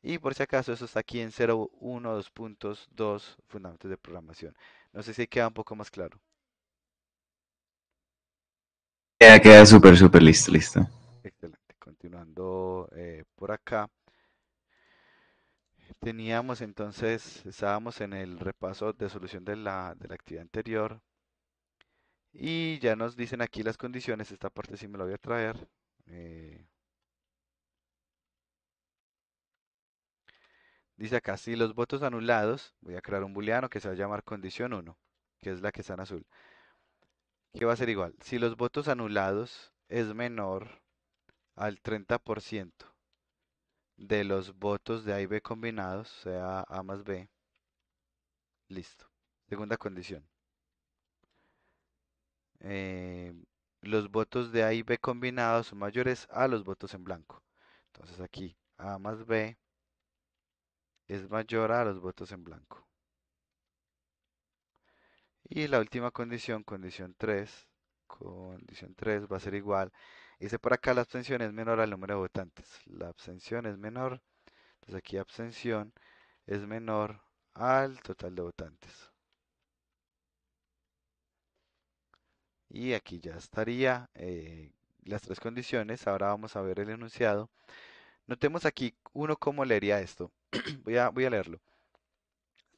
[SPEAKER 1] Y por si acaso eso está aquí en 0.1.2.2 fundamentos de programación. No sé si queda un poco más claro.
[SPEAKER 3] Queda súper, súper listo, listo.
[SPEAKER 1] Excelente. Continuando por acá. Teníamos entonces, estábamos en el repaso de solución de la actividad anterior y ya nos dicen aquí las condiciones, esta parte sí me la voy a traer. eh, Dice acá, si los votos anulados, voy a crear un booleano que se va a llamar condición 1, que es la que está en azul, que va a ser igual. Si los votos anulados es menor al 30% de los votos de A y B combinados, sea A más B, listo. Segunda condición. eh, los votos de A y B combinados son mayores a los votos en blanco. Entonces aquí A más B es mayor a los votos en blanco. Y la última condición, condición 3 va a ser igual. Dice por acá la abstención es menor al número de votantes. La abstención es menor, entonces aquí abstención es menor al total de votantes. Y aquí ya estaría las tres condiciones. Ahora vamos a ver el enunciado. Notemos aquí uno cómo leería esto. Voy a leerlo.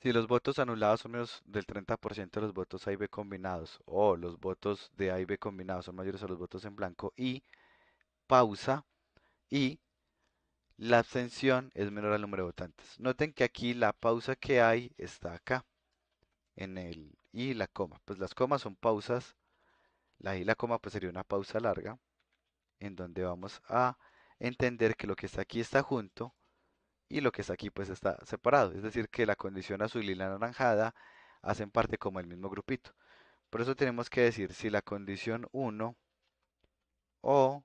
[SPEAKER 1] Si los votos anulados son menos del 30% de los votos A y B combinados, o los votos de A y B combinados son mayores a los votos en blanco, y pausa, y la abstención es menor al número de votantes. Noten que aquí la pausa que hay está acá, en el y la coma. Pues las comas son pausas, la y la coma pues sería una pausa larga, en donde vamos a entender que lo que está aquí está junto y lo que está aquí pues está separado. Es decir, que la condición azul y la anaranjada hacen parte como el mismo grupito. Por eso tenemos que decir si la condición uno o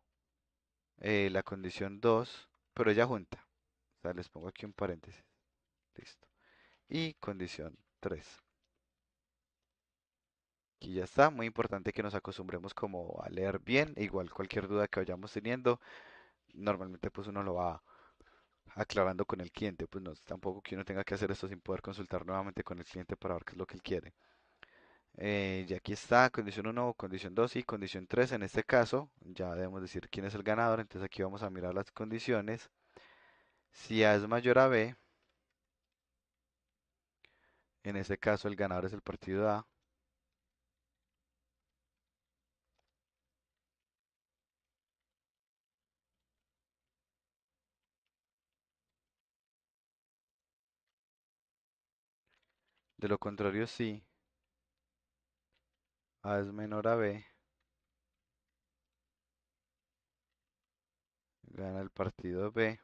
[SPEAKER 1] la condición 2, pero ella junta. O sea, les pongo aquí un paréntesis. Listo. Y condición 3. Aquí ya está. Muy importante que nos acostumbremos como a leer bien. Igual cualquier duda que vayamos teniendo, normalmente pues uno lo va aclarando con el cliente. Pues no, tampoco que uno tenga que hacer esto sin poder consultar nuevamente con el cliente para ver qué es lo que él quiere. Y aquí está condición uno, condición 2 y condición 3. En este caso, ya debemos decir quién es el ganador. Entonces aquí vamos a mirar las condiciones. Si A es mayor a B, en este caso el ganador es el partido A. De lo contrario, si A es menor a B, gana el partido B.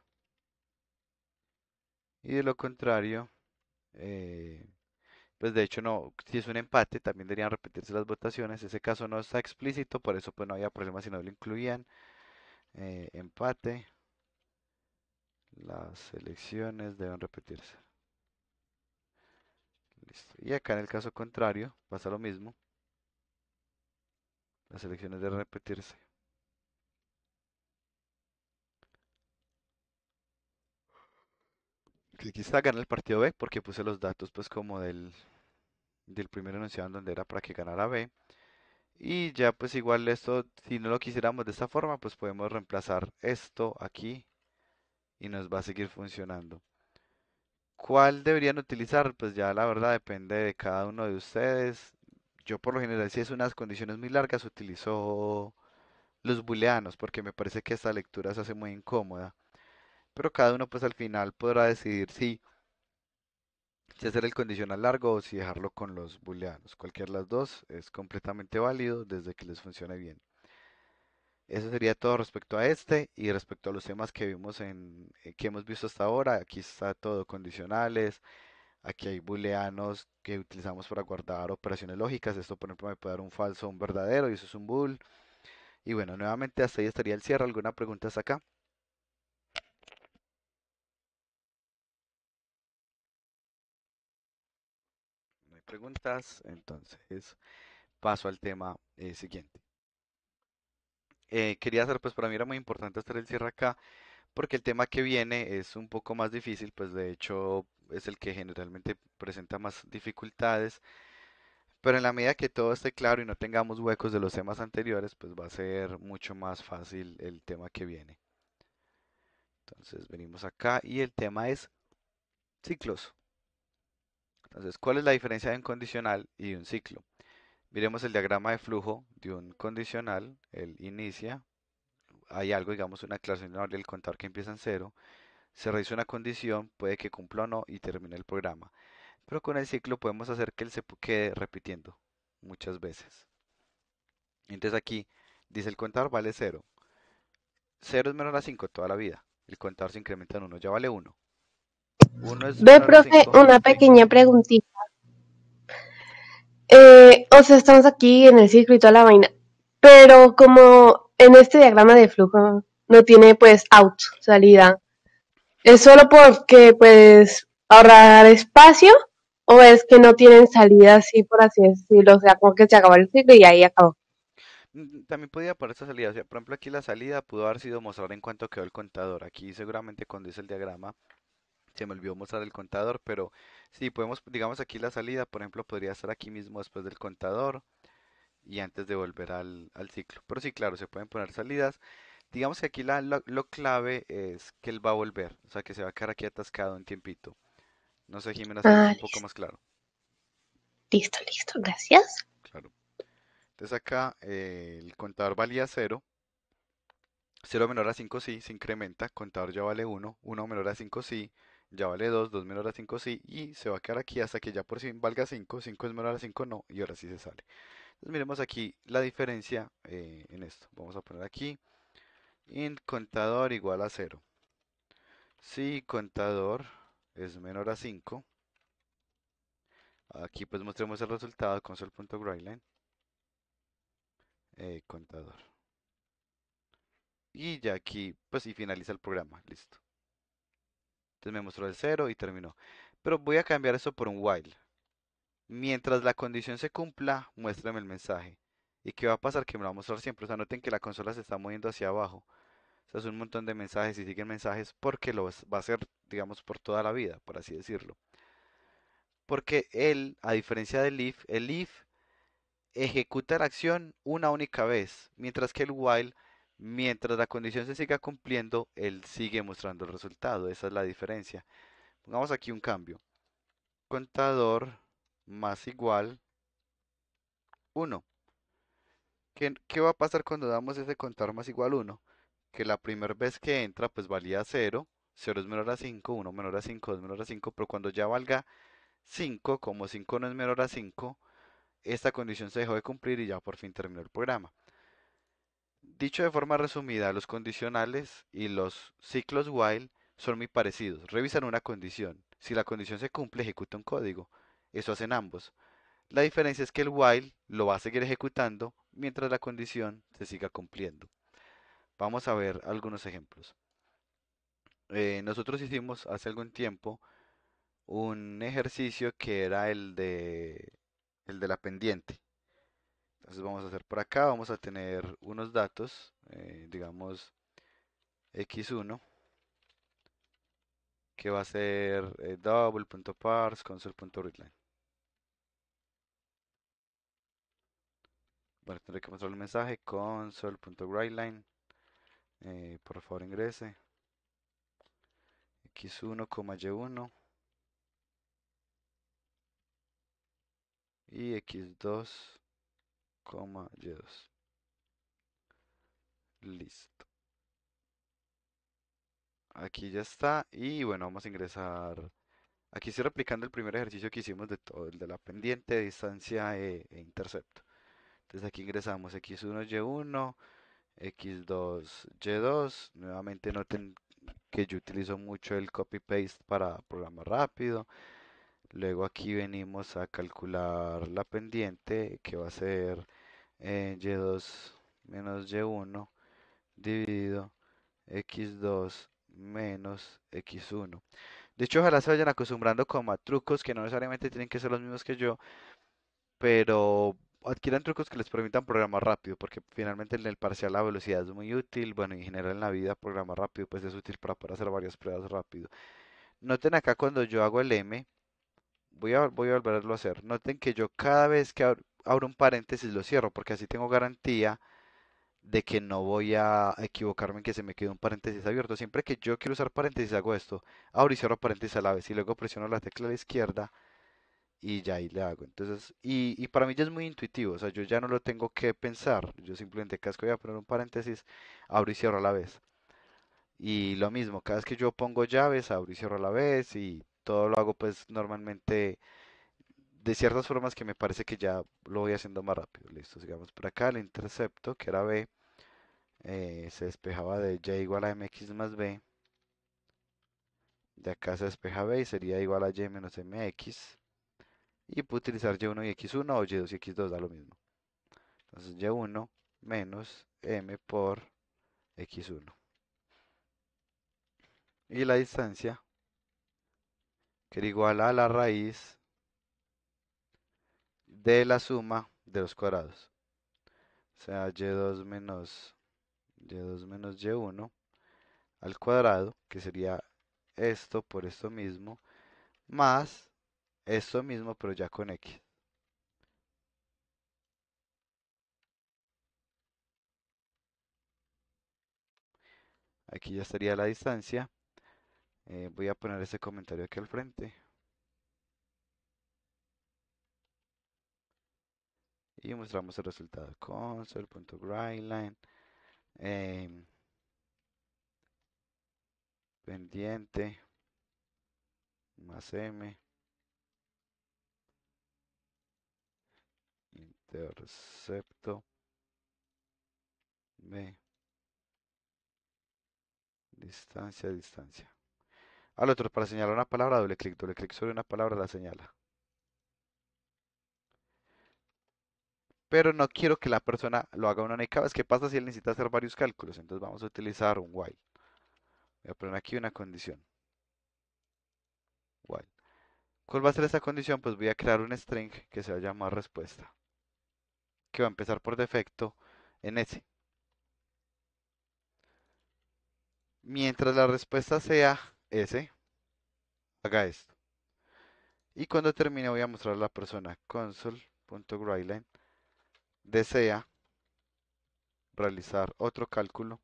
[SPEAKER 1] Y de lo contrario, eh, pues de hecho no, si es un empate, también deberían repetirse las votaciones. Ese caso no está explícito, por eso pues no había problema si no lo incluían. Empate, las elecciones deben repetirse. Listo. Y acá en el caso contrario pasa lo mismo. Las elecciones deben repetirse. Que aquí está gana el partido B porque puse los datos pues como del primer enunciado en donde era para que ganara B. Y ya pues igual esto, si no lo quisiéramos de esta forma, pues podemos reemplazar esto aquí y nos va a seguir funcionando. ¿Cuál deberían utilizar? Pues ya la verdad depende de cada uno de ustedes. Yo por lo general si es unas condiciones muy largas utilizo los booleanos porque me parece que esta lectura se hace muy incómoda. Pero cada uno pues al final podrá decidir si hacer el condicional largo o si dejarlo con los booleanos. Cualquiera de las dos es completamente válido desde que les funcione bien. Eso sería todo respecto a este y respecto a los temas que vimos que hemos visto hasta ahora. Aquí está todo condicionales, aquí hay booleanos que utilizamos para guardar operaciones lógicas. Esto por ejemplo me puede dar un falso o un verdadero y eso es un bool. Y bueno, nuevamente hasta ahí estaría el cierre. ¿Alguna pregunta hasta acá? No hay preguntas, entonces paso al tema siguiente. Quería hacer, pues para mí era muy importante hacer el cierre acá porque el tema que viene es un poco más difícil, pues de hecho es el que generalmente presenta más dificultades, pero en la medida que todo esté claro y no tengamos huecos de los temas anteriores, pues va a ser mucho más fácil el tema que viene. Entonces venimos acá y el tema es ciclos. Entonces, ¿cuál es la diferencia de un condicional y de un ciclo? Miremos el diagrama de flujo de un condicional, él inicia, hay algo, digamos una declaración del contador que empieza en cero, se realiza una condición, puede que cumpla o no y termine el programa. Pero con el ciclo podemos hacer que él se quede repitiendo muchas veces. Entonces aquí dice el contador vale cero. Cero es menor a 5 toda la vida. El contador se incrementa en uno, ya vale uno. Uno es
[SPEAKER 5] Ve,
[SPEAKER 1] menor a
[SPEAKER 5] profe,
[SPEAKER 1] 5.
[SPEAKER 5] una
[SPEAKER 1] Sí.
[SPEAKER 5] pequeña preguntita. O sea, estamos aquí en el ciclo y toda la vaina, pero como en este diagrama de flujo no tiene pues out, salida, ¿es solo porque pues ahorrar espacio o es que no tienen salida así por así decirlo? O sea, como que se acabó el ciclo y ahí acabó.
[SPEAKER 1] También podía por esta salida. O sea, por ejemplo, aquí la salida pudo haber sido mostrar en cuánto quedó el contador. Aquí seguramente cuando hice el diagrama se me olvidó mostrar el contador, pero sí, podemos, digamos aquí la salida, por ejemplo, podría estar aquí mismo después del contador. y antes de volver al ciclo. Pero sí, claro, se pueden poner salidas. Digamos que aquí lo clave es que él va a volver, o sea que se va a quedar aquí atascado un tiempito. No sé, Jimena, si es
[SPEAKER 5] Ah,
[SPEAKER 1] un poco más claro.
[SPEAKER 5] listo, listo, gracias.
[SPEAKER 1] Claro. Entonces acá el contador valía cero. Cero menor a 5 sí, se incrementa, contador ya vale uno. Uno menor a 5 sí, ya vale 2. 2 menor a 5 sí, y se va a quedar aquí hasta que ya por fin valga 5. 5 es menor a 5 no, y ahora sí se sale. Entonces miremos aquí la diferencia en esto. Vamos a poner aquí, int contador igual a cero. Si contador es menor a 5, aquí pues mostremos el resultado, console.writeline, contador. Y ya aquí, pues y finaliza el programa, listo. Entonces me mostró el cero y terminó. Pero voy a cambiar eso por un while. Mientras la condición se cumpla, muéstrame el mensaje. ¿Y qué va a pasar? Que me lo va a mostrar siempre. O sea, noten que la consola se está moviendo hacia abajo. O sea, es un montón de mensajes y siguen mensajes porque va a hacer, digamos, por toda la vida, por así decirlo. Porque él, a diferencia del if, el if ejecuta la acción una única vez, mientras que el while, mientras la condición se siga cumpliendo, él sigue mostrando el resultado. Esa es la diferencia. Pongamos aquí un cambio. Contador más igual 1. ¿Qué va a pasar cuando damos ese contador más igual 1? Que la primera vez que entra pues valía 0, 0 es menor a 5, 1 menor a 5, 2 menor a 5, pero cuando ya valga 5, como 5 no es menor a 5, esta condición se dejó de cumplir y ya por fin terminó el programa. Dicho de forma resumida, los condicionales y los ciclos while son muy parecidos. Revisan una condición. Si la condición se cumple, ejecuta un código. Eso hacen ambos. La diferencia es que el while lo va a seguir ejecutando mientras la condición se siga cumpliendo. Vamos a ver algunos ejemplos. Nosotros hicimos hace algún tiempo un ejercicio que era el de la pendiente. Entonces vamos a hacer por acá, vamos a tener unos datos, digamos x1, que va a ser double.parse console.readline. Bueno, tendré que mostrar el mensaje console.writeline. Por favor ingrese x1, y1 y x2, y2. Listo. Aquí ya está. Y bueno, vamos a ingresar. Aquí estoy replicando el primer ejercicio que hicimos de todo, el de la pendiente, distancia e intercepto. Entonces aquí ingresamos x1, y1, x2, y2. Nuevamente noten que yo utilizo mucho el copy-paste para programar rápido. Luego aquí venimos a calcular la pendiente, que va a ser y2 menos y1 dividido x2 menos x1. De hecho, ojalá se vayan acostumbrando como a trucos que no necesariamente tienen que ser los mismos que yo, pero adquieran trucos que les permitan programar rápido, porque finalmente en el parcial la velocidad es muy útil. Bueno, en general en la vida programar rápido pues es útil para poder hacer varias pruebas rápido. Noten acá cuando yo hago el M, voy a volverlo a hacer. Noten que yo cada vez que abro un paréntesis lo cierro, porque así tengo garantía de que no voy a equivocarme en que se me quede un paréntesis abierto. Siempre que yo quiero usar paréntesis hago esto, abro y cierro paréntesis a la vez y luego presiono la tecla a la izquierda y ya ahí le hago. Entonces, y para mí ya es muy intuitivo, o sea, yo ya no lo tengo que pensar, yo simplemente casco voy a poner un paréntesis, abro y cierro a la vez. Y lo mismo, cada vez que yo pongo llaves, abro y cierro a la vez y todo lo hago pues normalmente de ciertas formas que me parece que ya lo voy haciendo más rápido. Listo, sigamos por acá, el intercepto, que era b, se despejaba de y igual a mx más b. De acá se despeja b y sería igual a y menos mx. Y puedo utilizar y1 y x1 o y2 y x2, da lo mismo. Entonces y1 menos m por x1. Y la distancia, que era igual a la raíz de la suma de los cuadrados. O sea, y2 menos y1 al cuadrado, que sería esto por esto mismo, más esto mismo, pero ya con x. Aquí ya estaría la distancia. Voy a poner ese comentario aquí al frente. Y mostramos el resultado. Console.writeline. Pendiente. Más M. Intercepto. B. Distancia, distancia. Al otro, para señalar una palabra, doble clic sobre una palabra, la señala. Pero no quiero que la persona lo haga una única vez. ¿Qué pasa si él necesita hacer varios cálculos? Entonces vamos a utilizar un while. Voy a poner aquí una condición. While. ¿Cuál va a ser esa condición? Pues voy a crear un string que se va a llamar respuesta. Que va a empezar por defecto en S. Mientras la respuesta sea S, haga esto. Y cuando termine voy a mostrar a la persona console.writeline desea realizar otro cálculo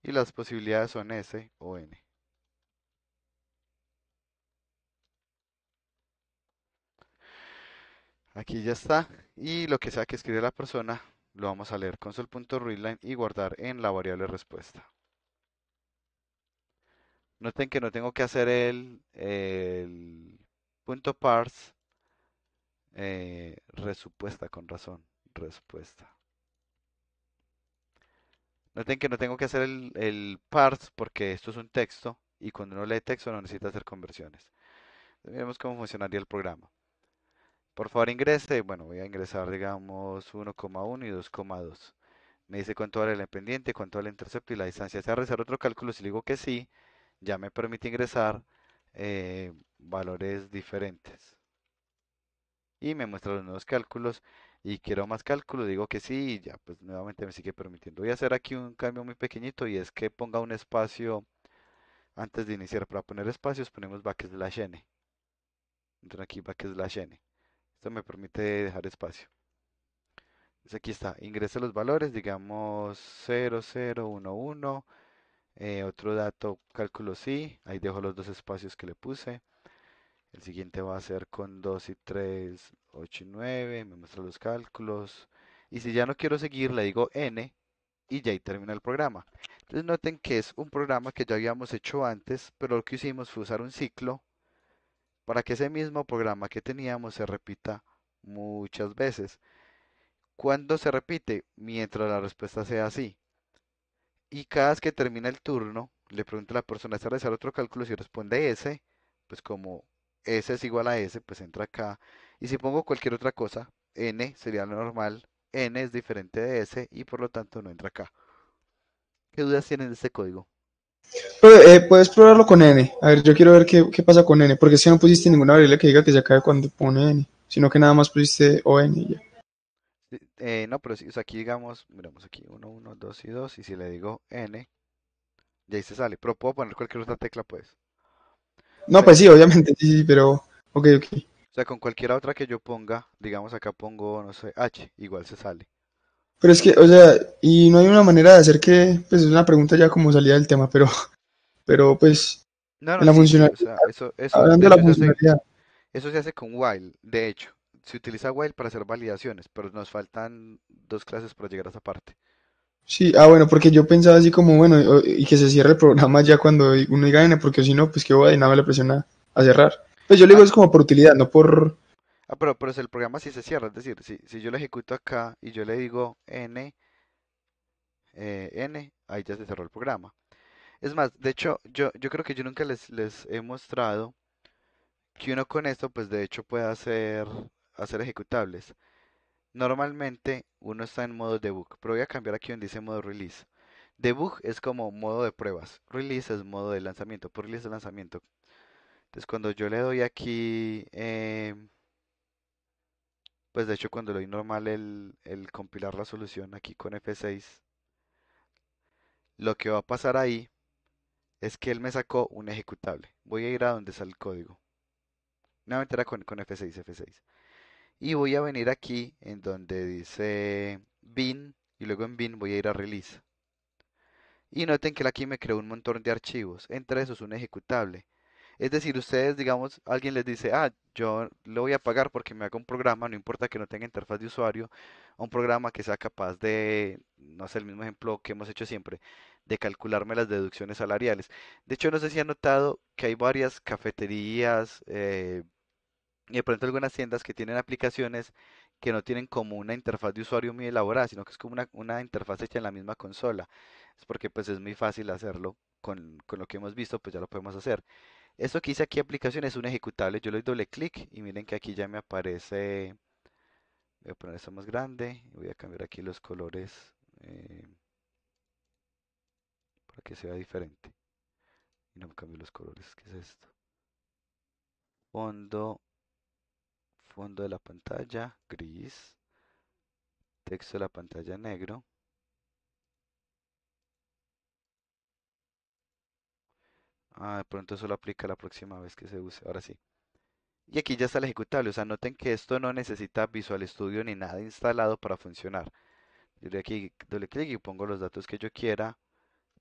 [SPEAKER 1] y las posibilidades son S o N. Aquí ya está. Y lo que sea que escribe la persona lo vamos a leer console.readline y guardar en la variable respuesta. Noten que no tengo que hacer el punto parse resupuesta con razón. Respuesta. Noten que no tengo que hacer el parse porque esto es un texto y cuando uno lee texto no necesita hacer conversiones. Veremos cómo funcionaría el programa. Por favor ingrese, bueno, voy a ingresar digamos 1,1 y 2,2. Me dice cuánto vale el pendiente, cuánto vale el intercepto y la distancia. Si a realizar otro cálculo, si le digo que sí, ya me permite ingresar valores diferentes. Y me muestra los nuevos cálculos y quiero más cálculos, digo que sí y ya pues nuevamente me sigue permitiendo. Voy a hacer aquí un cambio muy pequeñito y es que ponga un espacio antes de iniciar. Para poner espacios ponemos backslash n. Entonces aquí backslash n. Esto me permite dejar espacio. Entonces aquí está, ingrese los valores, digamos 0011. Otro dato, cálculo sí, ahí dejo los dos espacios que le puse. El siguiente va a ser con 2 y 3, 8 y 9, me muestra los cálculos. Y si ya no quiero seguir, le digo n y ya ahí termina el programa. Entonces noten que es un programa que ya habíamos hecho antes, pero lo que hicimos fue usar un ciclo para que ese mismo programa que teníamos se repita muchas veces. ¿Cuándo se repite? Mientras la respuesta sea así. Y cada vez que termina el turno, le pregunta a la persona, ¿está realizar otro cálculo? Si responde S, pues como S es igual a S, pues entra acá. Y si pongo cualquier otra cosa, N sería lo normal, N es diferente de S y por lo tanto no entra acá. ¿Qué dudas tienen de este código?
[SPEAKER 8] Puedes probarlo con N. A ver, yo quiero ver qué pasa con N, porque si no pusiste ninguna variable que diga que se acabe cuando pone N, sino que nada más pusiste O N y ya.
[SPEAKER 1] No, pero si, o sea, aquí digamos, miramos aquí, 1, 1, 2 y 2, y si le digo N, ya ahí se sale, pero puedo poner cualquier otra tecla, pues. O
[SPEAKER 8] No,
[SPEAKER 1] sea,
[SPEAKER 8] pues sí, obviamente, sí, pero... Ok, ok.
[SPEAKER 1] o sea, con cualquier otra que yo ponga, digamos acá pongo, no sé, H, igual se sale.
[SPEAKER 8] Pero es que, o sea, y no hay una manera de hacer que, pues es una pregunta ya como salida del tema, pero pues,
[SPEAKER 1] No,
[SPEAKER 8] en
[SPEAKER 1] no,
[SPEAKER 8] la
[SPEAKER 1] sí, sí, o
[SPEAKER 8] funcionalidad,
[SPEAKER 1] sea, de
[SPEAKER 8] hablando de la
[SPEAKER 1] hecho
[SPEAKER 8] funcionalidad,
[SPEAKER 1] eso se hace con while, de hecho, se utiliza while para hacer validaciones, pero nos faltan dos clases para llegar a esa parte.
[SPEAKER 8] sí, bueno, porque yo pensaba así como, bueno, y que se cierre el programa ya cuando uno diga N, porque si no, pues que voy y nada me le presiona a cerrar. Pues yo le
[SPEAKER 1] Ah,
[SPEAKER 8] digo es como por utilidad, no por...
[SPEAKER 1] pero si el programa sí se cierra, es decir, si yo lo ejecuto acá y yo le digo n, n, ahí ya se cerró el programa. Es más, de hecho, yo creo que yo nunca les he mostrado que uno con esto, pues de hecho puede hacer ejecutables. Normalmente uno está en modo debug, pero voy a cambiar aquí donde dice modo release. Debug es como modo de pruebas, release es modo de lanzamiento, por release de lanzamiento. Entonces cuando yo le doy aquí, pues de hecho cuando le doy normal el compilar la solución aquí con F6, lo que va a pasar ahí es que él me sacó un ejecutable. Voy a ir a donde está el código. Nuevamente era con F6, F6. Y voy a venir aquí en donde dice bin y luego en bin voy a ir a release. Y noten que él aquí me creó un montón de archivos. Entre esos un ejecutable. Es decir, ustedes, digamos, alguien les dice, ah, yo le voy a pagar porque me haga un programa, no importa que no tenga interfaz de usuario, un programa que sea capaz de, no sé, el mismo ejemplo que hemos hecho siempre, de calcularme las deducciones salariales. De hecho, no sé si han notado que hay varias cafeterías y de pronto algunas tiendas que tienen aplicaciones que no tienen como una interfaz de usuario muy elaborada, sino que es como una interfaz hecha en la misma consola. Es porque pues es muy fácil hacerlo con lo que hemos visto, pues ya lo podemos hacer. Esto que hice aquí aplicación es un ejecutable. Yo le doy doble clic y miren que aquí ya me aparece. Voy a poner esto más grande y voy a cambiar aquí los colores para que sea diferente. Y no me cambio los colores. ¿Qué es esto? Fondo, fondo de la pantalla, gris. Texto de la pantalla negro. Ah, de pronto solo aplica la próxima vez que se use. Ahora sí. Y aquí ya está el ejecutable. O sea, noten que esto no necesita Visual Studio ni nada instalado para funcionar. Yo le doy aquí doble clic y pongo los datos que yo quiera.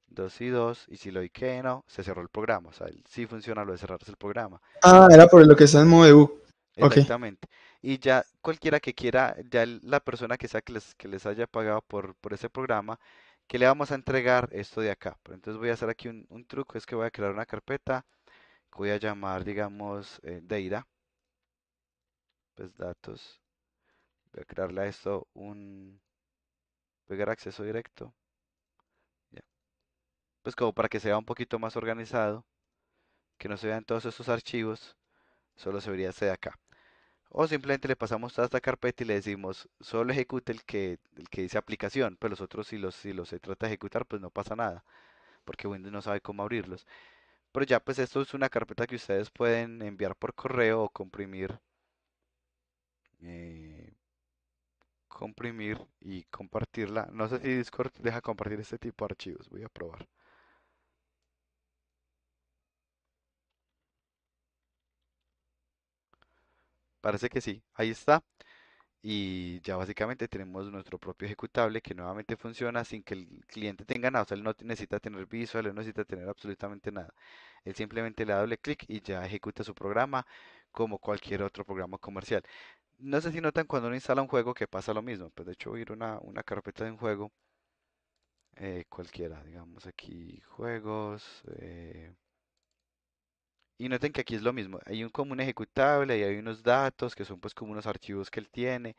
[SPEAKER 1] 2 y 2 y si lo doy que no, se cerró el programa. O sea, sí funciona lo de cerrarse el programa.
[SPEAKER 8] Ah, era por lo que está en modo debug. Ok.
[SPEAKER 1] Exactamente. Y ya cualquiera que quiera, ya la persona que sea que les haya pagado por ese programa, que le vamos a entregar esto de acá. Pero entonces voy a hacer aquí un truco, es que voy a crear una carpeta que voy a llamar, digamos, data, pues datos. Voy a crearle a esto un pegar acceso directo. Ya. Pues como para que sea un poquito más organizado, que no se vean todos estos archivos, solo se vería este de acá. O simplemente le pasamos toda esta carpeta y le decimos, solo ejecute el que dice aplicación, pues los otros si los se trata de ejecutar, pues no pasa nada, porque Windows no sabe cómo abrirlos. Pero ya pues esto es una carpeta que ustedes pueden enviar por correo o eh, comprimir y compartirla. No sé si Discord deja compartir este tipo de archivos, voy a probar. Parece que sí, ahí está. Y ya básicamente tenemos nuestro propio ejecutable que nuevamente funciona sin que el cliente tenga nada. O sea, él no necesita tener visual, él no necesita tener absolutamente nada. Él simplemente le da doble clic y ya ejecuta su programa como cualquier otro programa comercial. No sé si notan cuando uno instala un juego que pasa lo mismo. Pues de hecho voy a ir a una carpeta de un juego cualquiera. Digamos aquí juegos. Y noten que aquí es lo mismo. Hay un como un ejecutable y hay unos datos que son pues como unos archivos que él tiene.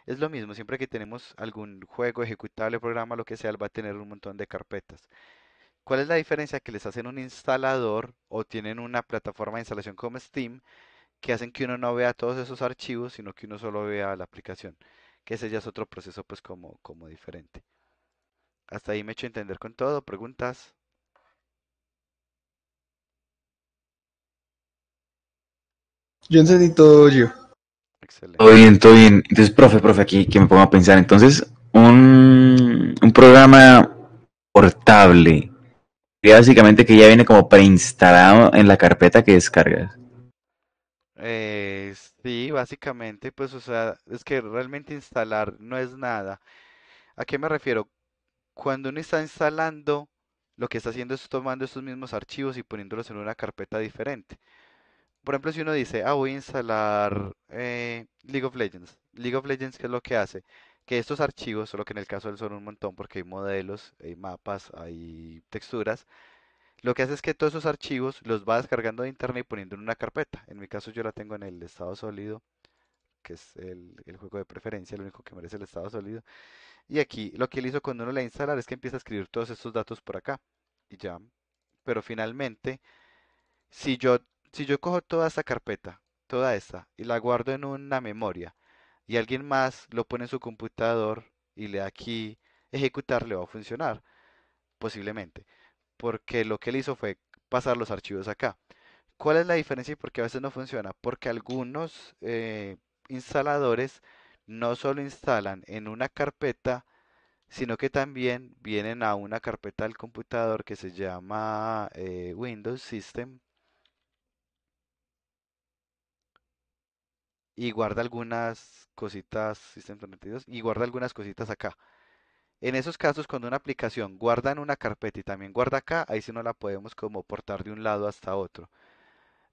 [SPEAKER 1] Es lo mismo, siempre que tenemos algún juego, ejecutable, programa, lo que sea, él va a tener un montón de carpetas. ¿Cuál es la diferencia? Que les hacen un instalador o tienen una plataforma de instalación como Steam que hacen que uno no vea todos esos archivos, sino que uno solo vea la aplicación. Que ese ya es otro proceso pues como diferente. Hasta ahí me he hecho entender con todo. ¿Preguntas?
[SPEAKER 8] Yo entendí todo yo.
[SPEAKER 3] Todo
[SPEAKER 1] Excelente.
[SPEAKER 3] bien, todo bien. Entonces, profe, aquí que me pongo a pensar. Entonces, un programa portable, que básicamente que ya viene como preinstalado en la carpeta que descargas.
[SPEAKER 1] Sí, básicamente, pues, o sea, es que realmente instalar no es nada. ¿A qué me refiero? Cuando uno está instalando, lo que está haciendo es tomando estos mismos archivos y poniéndolos en una carpeta diferente. Por ejemplo, si uno dice, ah, voy a instalar League of Legends. League of Legends, ¿qué es lo que hace? Que estos archivos, solo que en el caso del son un montón porque hay modelos, hay mapas, hay texturas, lo que hace es que todos esos archivos los va descargando de internet y poniendo en una carpeta. En mi caso yo la tengo en el estado sólido, que es el juego de preferencia, el único que merece el estado sólido. Y aquí lo que él hizo cuando uno la instala es que empieza a escribir todos estos datos por acá. Y ya. Pero finalmente, si yo, si yo cojo toda esta carpeta, toda esta, y la guardo en una memoria, y alguien más lo pone en su computador y le da aquí ejecutar, le va a funcionar, posiblemente. Porque lo que él hizo fue pasar los archivos acá. ¿Cuál es la diferencia y por qué a veces no funciona? Porque algunos instaladores no solo instalan en una carpeta, sino que también vienen a una carpeta del computador que se llama Windows System y guarda algunas cositas, System 32, y guarda algunas cositas acá. En esos casos, cuando una aplicación guarda en una carpeta y también guarda acá, ahí sí no la podemos como portar de un lado hasta otro.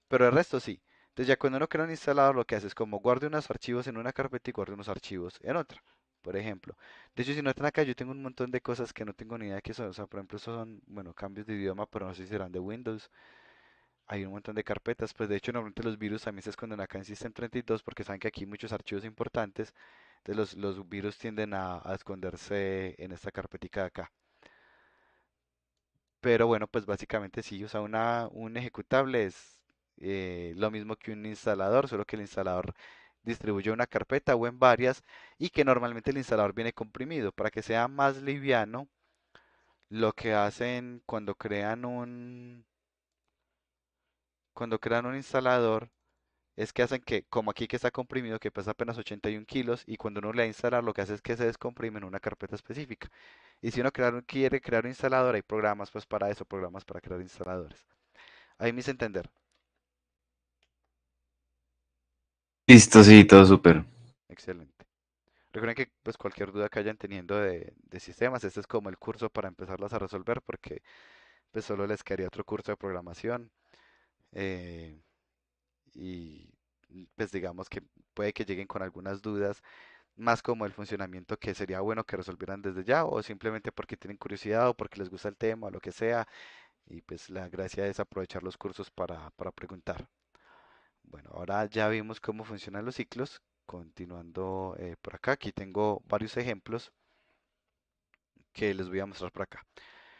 [SPEAKER 1] Pero el resto sí. Entonces ya cuando uno crea un instalador, lo que hace es como guarde unos archivos en una carpeta y guarde unos archivos en otra, por ejemplo. De hecho, si notan acá, yo tengo un montón de cosas que no tengo ni idea de qué son. O sea, por ejemplo, esos son, bueno, cambios de idioma, pero no sé si serán de Windows. Hay un montón de carpetas. Pues de hecho, normalmente los virus también se esconden acá en System32 porque saben que aquí hay muchos archivos importantes. Entonces los virus tienden a esconderse en esta carpetica de acá. Pero bueno, pues básicamente sí, o sea, un ejecutable es lo mismo que un instalador, solo que el instalador distribuye una carpeta o en varias y que normalmente el instalador viene comprimido. Para que sea más liviano, lo que hacen cuando crean un instalador es que hacen que, como aquí que está comprimido, que pesa apenas 81 kilos, y cuando uno le va a instalar, lo que hace es que se descomprime en una carpeta específica. Y si uno quiere crear un instalador, hay programas pues para eso, programas para crear instaladores. Ahí me hice entender.
[SPEAKER 3] Listo, sí, todo súper.
[SPEAKER 1] Excelente. Recuerden que pues cualquier duda que hayan teniendo de sistemas, este es como el curso para empezarlas a resolver porque pues solo les quedaría otro curso de programación eh, y pues digamos que puede que lleguen con algunas dudas más como el funcionamiento que sería bueno que resolvieran desde ya o simplemente porque tienen curiosidad o porque les gusta el tema o lo que sea y pues la gracia es aprovechar los cursos para preguntar. Bueno, ahora ya vimos cómo funcionan los ciclos. Continuando por acá, aquí tengo varios ejemplos que les voy a mostrar por acá.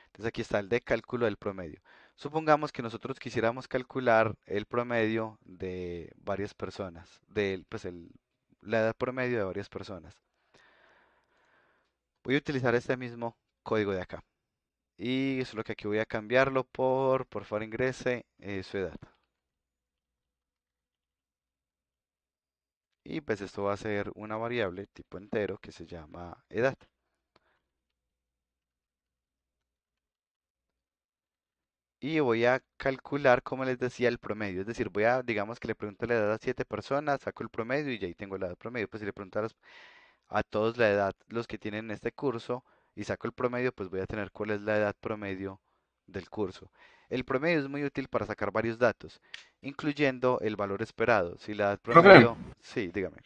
[SPEAKER 1] Entonces aquí está el de cálculo del promedio. Supongamos que nosotros quisiéramos calcular el promedio de varias personas, la edad promedio de varias personas. Voy a utilizar este mismo código de acá. Y solo que aquí voy a cambiarlo por favor ingrese su edad. Y pues esto va a ser una variable tipo entero que se llama edad. Y voy a calcular, como les decía, el promedio. Es decir, digamos que le pregunto la edad a 7 personas, saco el promedio y ya ahí tengo la edad promedio. Pues si le pregunto a todos la edad, los que tienen este curso, y saco el promedio, pues voy a tener cuál es la edad promedio del curso. El promedio es muy útil para sacar varios datos, incluyendo el valor esperado. Si la edad
[SPEAKER 7] Profe,
[SPEAKER 1] promedio, sí, dígame.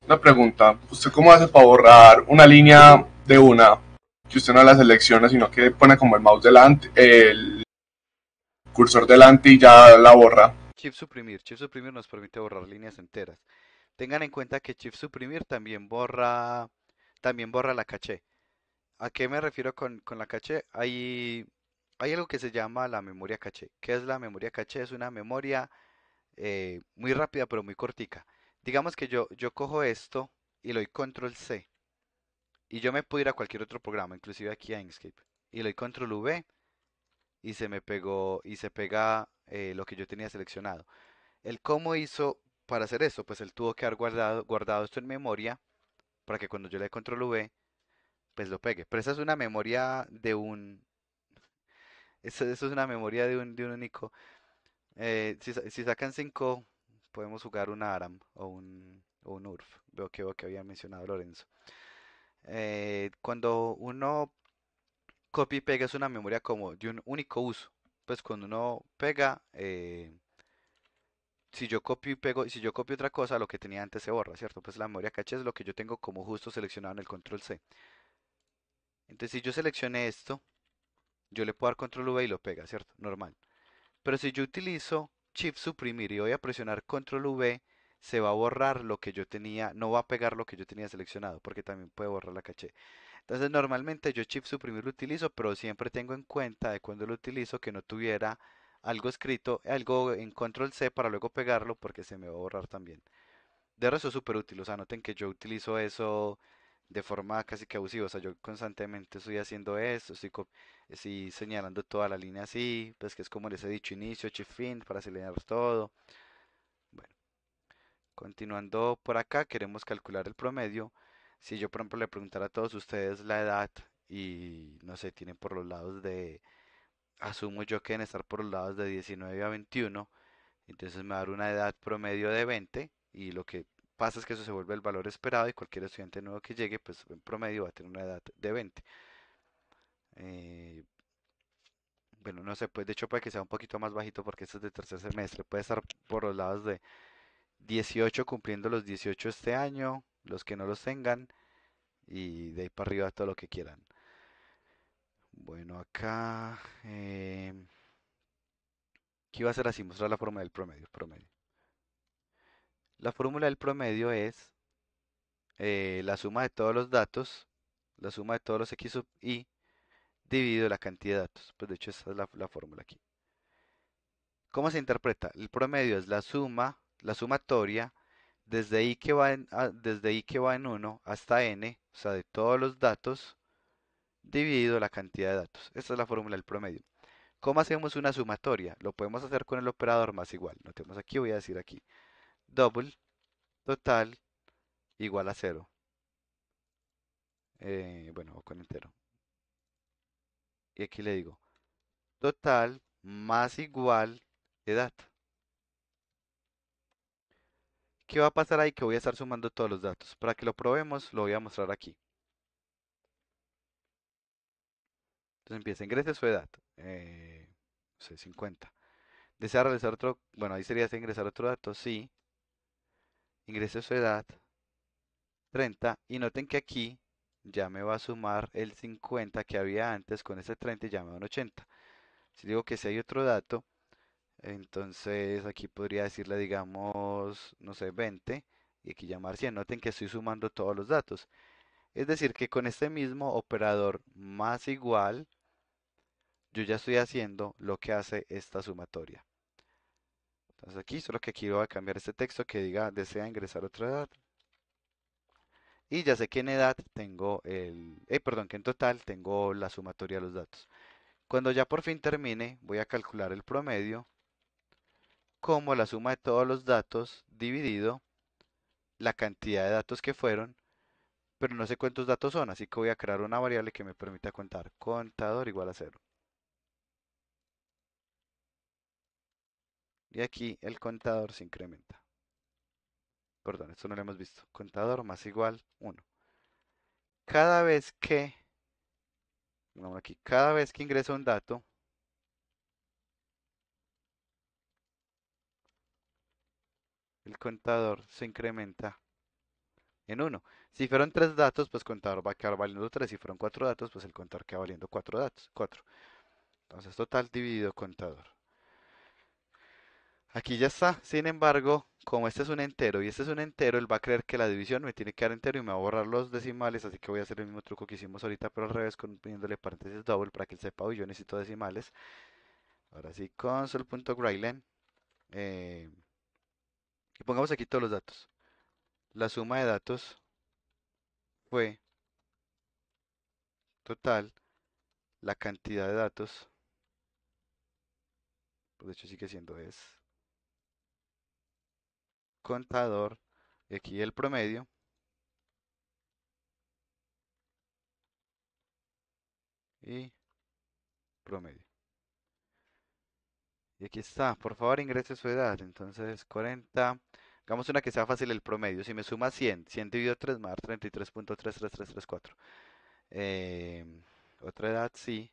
[SPEAKER 7] una pregunta. ¿Usted cómo hace para borrar una línea de una que usted no la selecciona, sino que pone como el mouse delante, el cursor delante y ya la borra?
[SPEAKER 1] Shift suprimir. Shift suprimir nos permite borrar líneas enteras. Tengan en cuenta que Shift suprimir también borra la caché. ¿A qué me refiero con la caché? Hay algo que se llama la memoria caché. ¿Qué es la memoria caché? Es una memoria muy rápida pero muy cortica. Digamos que yo cojo esto y le doy control C y yo me puedo ir a cualquier otro programa, inclusive aquí a Inkscape, y le doy control V y se me pegó y se pega lo que yo tenía seleccionado. ¿El cómo hizo para hacer eso? Pues él tuvo que haber guardado esto en memoria para que cuando yo le dé control V, pues lo pegue. Pero esa es una memoria eso es una memoria de un único. Si sacan 5 podemos jugar un ARAM o un URF. Veo que había mencionado Lorenzo. Cuando uno copia y pega es una memoria como de un único uso. Pues cuando uno pega, si yo copio y pego, si yo copio otra cosa, lo que tenía antes se borra, ¿cierto? Pues la memoria caché es lo que yo tengo como justo seleccionado en el control C. Entonces si yo seleccioné esto, yo le puedo dar control V y lo pega, ¿cierto? Normal. Pero si yo utilizo Shift suprimir y voy a presionar control V, se va a borrar lo que yo tenía, no va a pegar lo que yo tenía seleccionado, porque también puede borrar la caché. Entonces normalmente yo Shift suprimir lo utilizo, pero siempre tengo en cuenta de cuando lo utilizo que no tuviera algo escrito, algo en control C para luego pegarlo, porque se me va a borrar también. De resto es súper útil, o sea, noten que yo utilizo eso de forma casi que abusiva, o sea, yo constantemente estoy haciendo esto, estoy señalando toda la línea así, pues que es como les he dicho, inicio, shift fin, para señalar todo. Bueno, continuando por acá, queremos calcular el promedio. Si yo, por ejemplo, le preguntara a todos ustedes la edad y, no sé, tienen por los lados asumo yo que deben estar por los lados de 19 a 21, entonces me va a dar una edad promedio de 20 y lo que pasa es que eso se vuelve el valor esperado y cualquier estudiante nuevo que llegue, pues en promedio va a tener una edad de 20. Eh, bueno, no sé, pues de hecho puede que sea un poquito más bajito porque esto es de tercer semestre, puede estar por los lados de 18 cumpliendo los 18 este año, los que no los tengan, y de ahí para arriba todo lo que quieran. Bueno, acá, ¿qué iba a hacer así? Mostrar la fórmula del promedio. La fórmula del promedio es la suma de todos los datos, la suma de todos los x sub i dividido la cantidad de datos. Pues de hecho esa es la fórmula aquí. ¿Cómo se interpreta? El promedio es la suma, la sumatoria desde i que va desde i que va en 1 hasta n, o sea, de todos los datos dividido la cantidad de datos. Esta es la fórmula del promedio. ¿Cómo hacemos una sumatoria? Lo podemos hacer con el operador más igual. Notemos aquí, voy a decir aquí, double total igual a 0. Bueno, o con entero. Y aquí le digo, total más igual edad. ¿Qué va a pasar ahí? Que voy a estar sumando todos los datos. Para que lo probemos, lo voy a mostrar aquí. Entonces empieza, ingrese su edad. No sé, 50. ¿Desea realizar otro? Bueno, ahí sería ingresar otro dato. Sí. Ingrese su edad. 30. Y noten que aquí ya me va a sumar el 50 que había antes con ese 30 y ya me da un 80. Si digo que si hay otro dato, entonces aquí podría decirle, digamos, no sé, 20 y aquí llamar 100. Noten que estoy sumando todos los datos. Es decir, que con este mismo operador más igual, yo ya estoy haciendo lo que hace esta sumatoria. Entonces aquí, solo que aquí voy a cambiar este texto que diga desea ingresar otra edad. Y ya sé que en edad tengo perdón, que en total tengo la sumatoria de los datos. Cuando ya por fin termine, voy a calcular el promedio como la suma de todos los datos dividido la cantidad de datos que fueron, pero no sé cuántos datos son, así que voy a crear una variable que me permita contar. Contador igual a 0. Y aquí el contador se incrementa. Perdón, esto no lo hemos visto. Contador más igual 1. Cada vez que, vamos aquí, cada vez que ingreso un dato, el contador se incrementa en 1. Si fueron 3 datos, pues contador va a quedar valiendo 3. Si fueron 4 datos, pues el contador queda valiendo 4 datos. 4. Entonces total dividido contador. Aquí ya está. Sin embargo, como este es un entero y este es un entero, él va a creer que la división me tiene que dar entero y me va a borrar los decimales. Así que voy a hacer el mismo truco que hicimos ahorita, pero al revés, poniéndole paréntesis double para que él sepa, uy, yo necesito decimales. Ahora sí, console.writeline. Y pongamos aquí todos los datos. La suma de datos fue total, la cantidad de datos, pues de hecho sigue siendo es contador, y aquí el promedio, y promedio. Y aquí está, por favor ingrese su edad, entonces 40, hagamos una que sea fácil el promedio, si me suma 100, 100 dividido 3 me va a dar 33.33334. Otra edad, sí,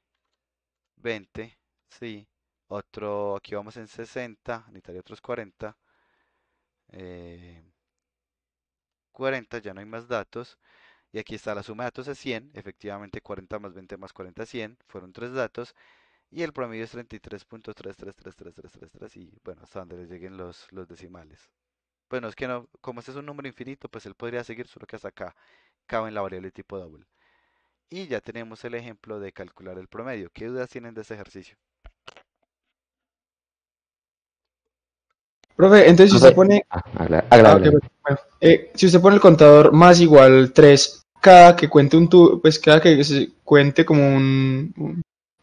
[SPEAKER 1] 20, sí, otro, aquí vamos en 60, necesitaría otros 40, 40, ya no hay más datos. Y aquí está la suma de datos es 100, efectivamente 40 más 20 más 40 100, fueron 3 datos. Y el promedio es 33.3333333 y bueno, hasta donde les lleguen los decimales. Bueno, es que no, como este es un número infinito, pues él podría seguir, solo que hasta acá cabe en la variable tipo double. Y ya tenemos el ejemplo de calcular el promedio. ¿Qué dudas tienen de este ejercicio?
[SPEAKER 8] Profe, entonces si usted
[SPEAKER 3] Profe,
[SPEAKER 8] pone...
[SPEAKER 3] hágale,
[SPEAKER 8] Ok,
[SPEAKER 3] hágale.
[SPEAKER 8] bueno, si usted pone el contador más igual 3 cada que cuente pues cada que se cuente como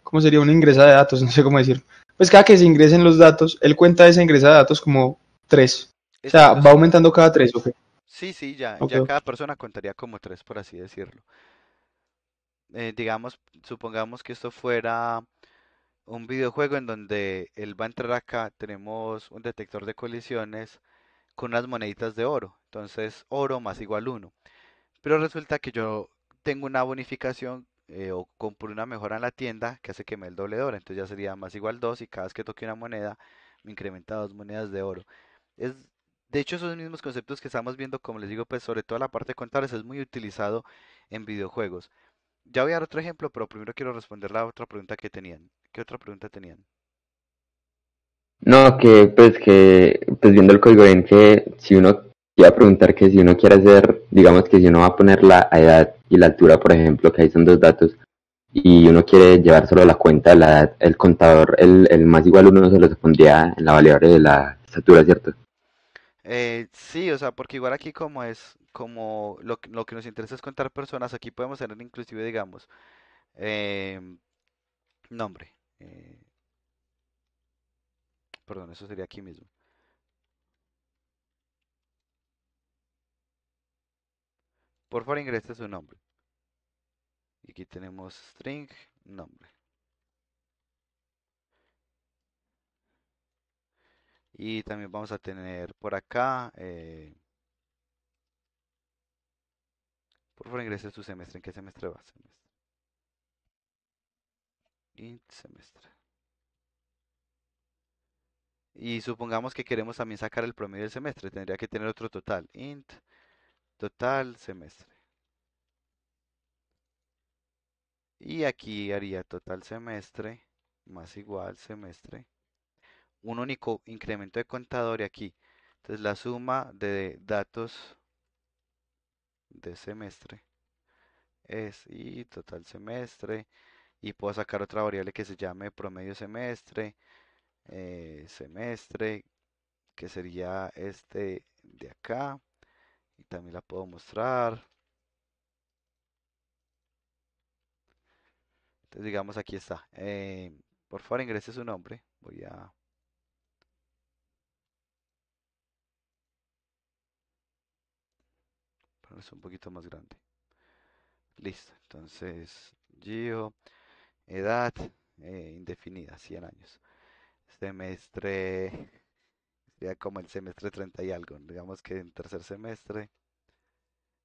[SPEAKER 8] ¿cómo sería? Una ingresa de datos, no sé cómo decir. Pues cada que se ingresen los datos, él cuenta esa ingresa de datos como 3. O sea,
[SPEAKER 1] Exacto,
[SPEAKER 8] va
[SPEAKER 1] sí.
[SPEAKER 8] aumentando cada 3, ok.
[SPEAKER 1] Sí, sí, ya,
[SPEAKER 8] Ok,
[SPEAKER 1] ya
[SPEAKER 8] ok.
[SPEAKER 1] cada persona contaría como 3, por así decirlo. Digamos, supongamos que esto fuera un videojuego en donde él va a entrar acá, tenemos un detector de colisiones con unas moneditas de oro. Entonces, oro más igual 1. Pero resulta que yo tengo una bonificación o compro una mejora en la tienda que hace que me dé el doble de oro. Entonces ya sería más igual 2 y cada vez que toque una moneda me incrementa 2 monedas de oro. Es, de hecho, esos mismos conceptos que estamos viendo, como les digo, pues sobre todo la parte de contables es muy utilizado en videojuegos. Ya voy a dar otro ejemplo, pero primero quiero responder la otra pregunta que tenían. ¿Qué otra pregunta tenían?
[SPEAKER 9] No, pues viendo el código ven que si uno iba a preguntar que si uno quiere hacer, digamos que si uno va a poner la edad y la altura, por ejemplo, que ahí son dos datos, y uno quiere llevar solo la cuenta de la edad, el contador, el más igual uno se lo pondría en la variable de la estatura, ¿cierto?
[SPEAKER 1] Sí, o sea, porque igual aquí como es, como lo que nos interesa es contar personas, aquí podemos tener inclusive, digamos, em, nombre. Perdón, eso sería aquí mismo. Por favor, ingrese su nombre. Y aquí tenemos string, nombre. Y también vamos a tener por acá, por favor, ingrese su semestre. ¿En qué semestre va? Semestre. Int semestre. Y supongamos que queremos también sacar el promedio del semestre. Tendría que tener otro total. Int total semestre. Y aquí haría total semestre más igual semestre. Un único incremento de contador y aquí. Entonces la suma de datos de semestre es y total semestre. Y puedo sacar otra variable que se llame promedio semestre. Semestre, que sería este de acá. Y también la puedo mostrar. Entonces digamos aquí está. Por favor ingrese su nombre. Voy a ponerse un poquito más grande. Listo. Entonces, Gio, edad indefinida, 100 años. Semestre, sería como el semestre 30 y algo. Digamos que en tercer semestre.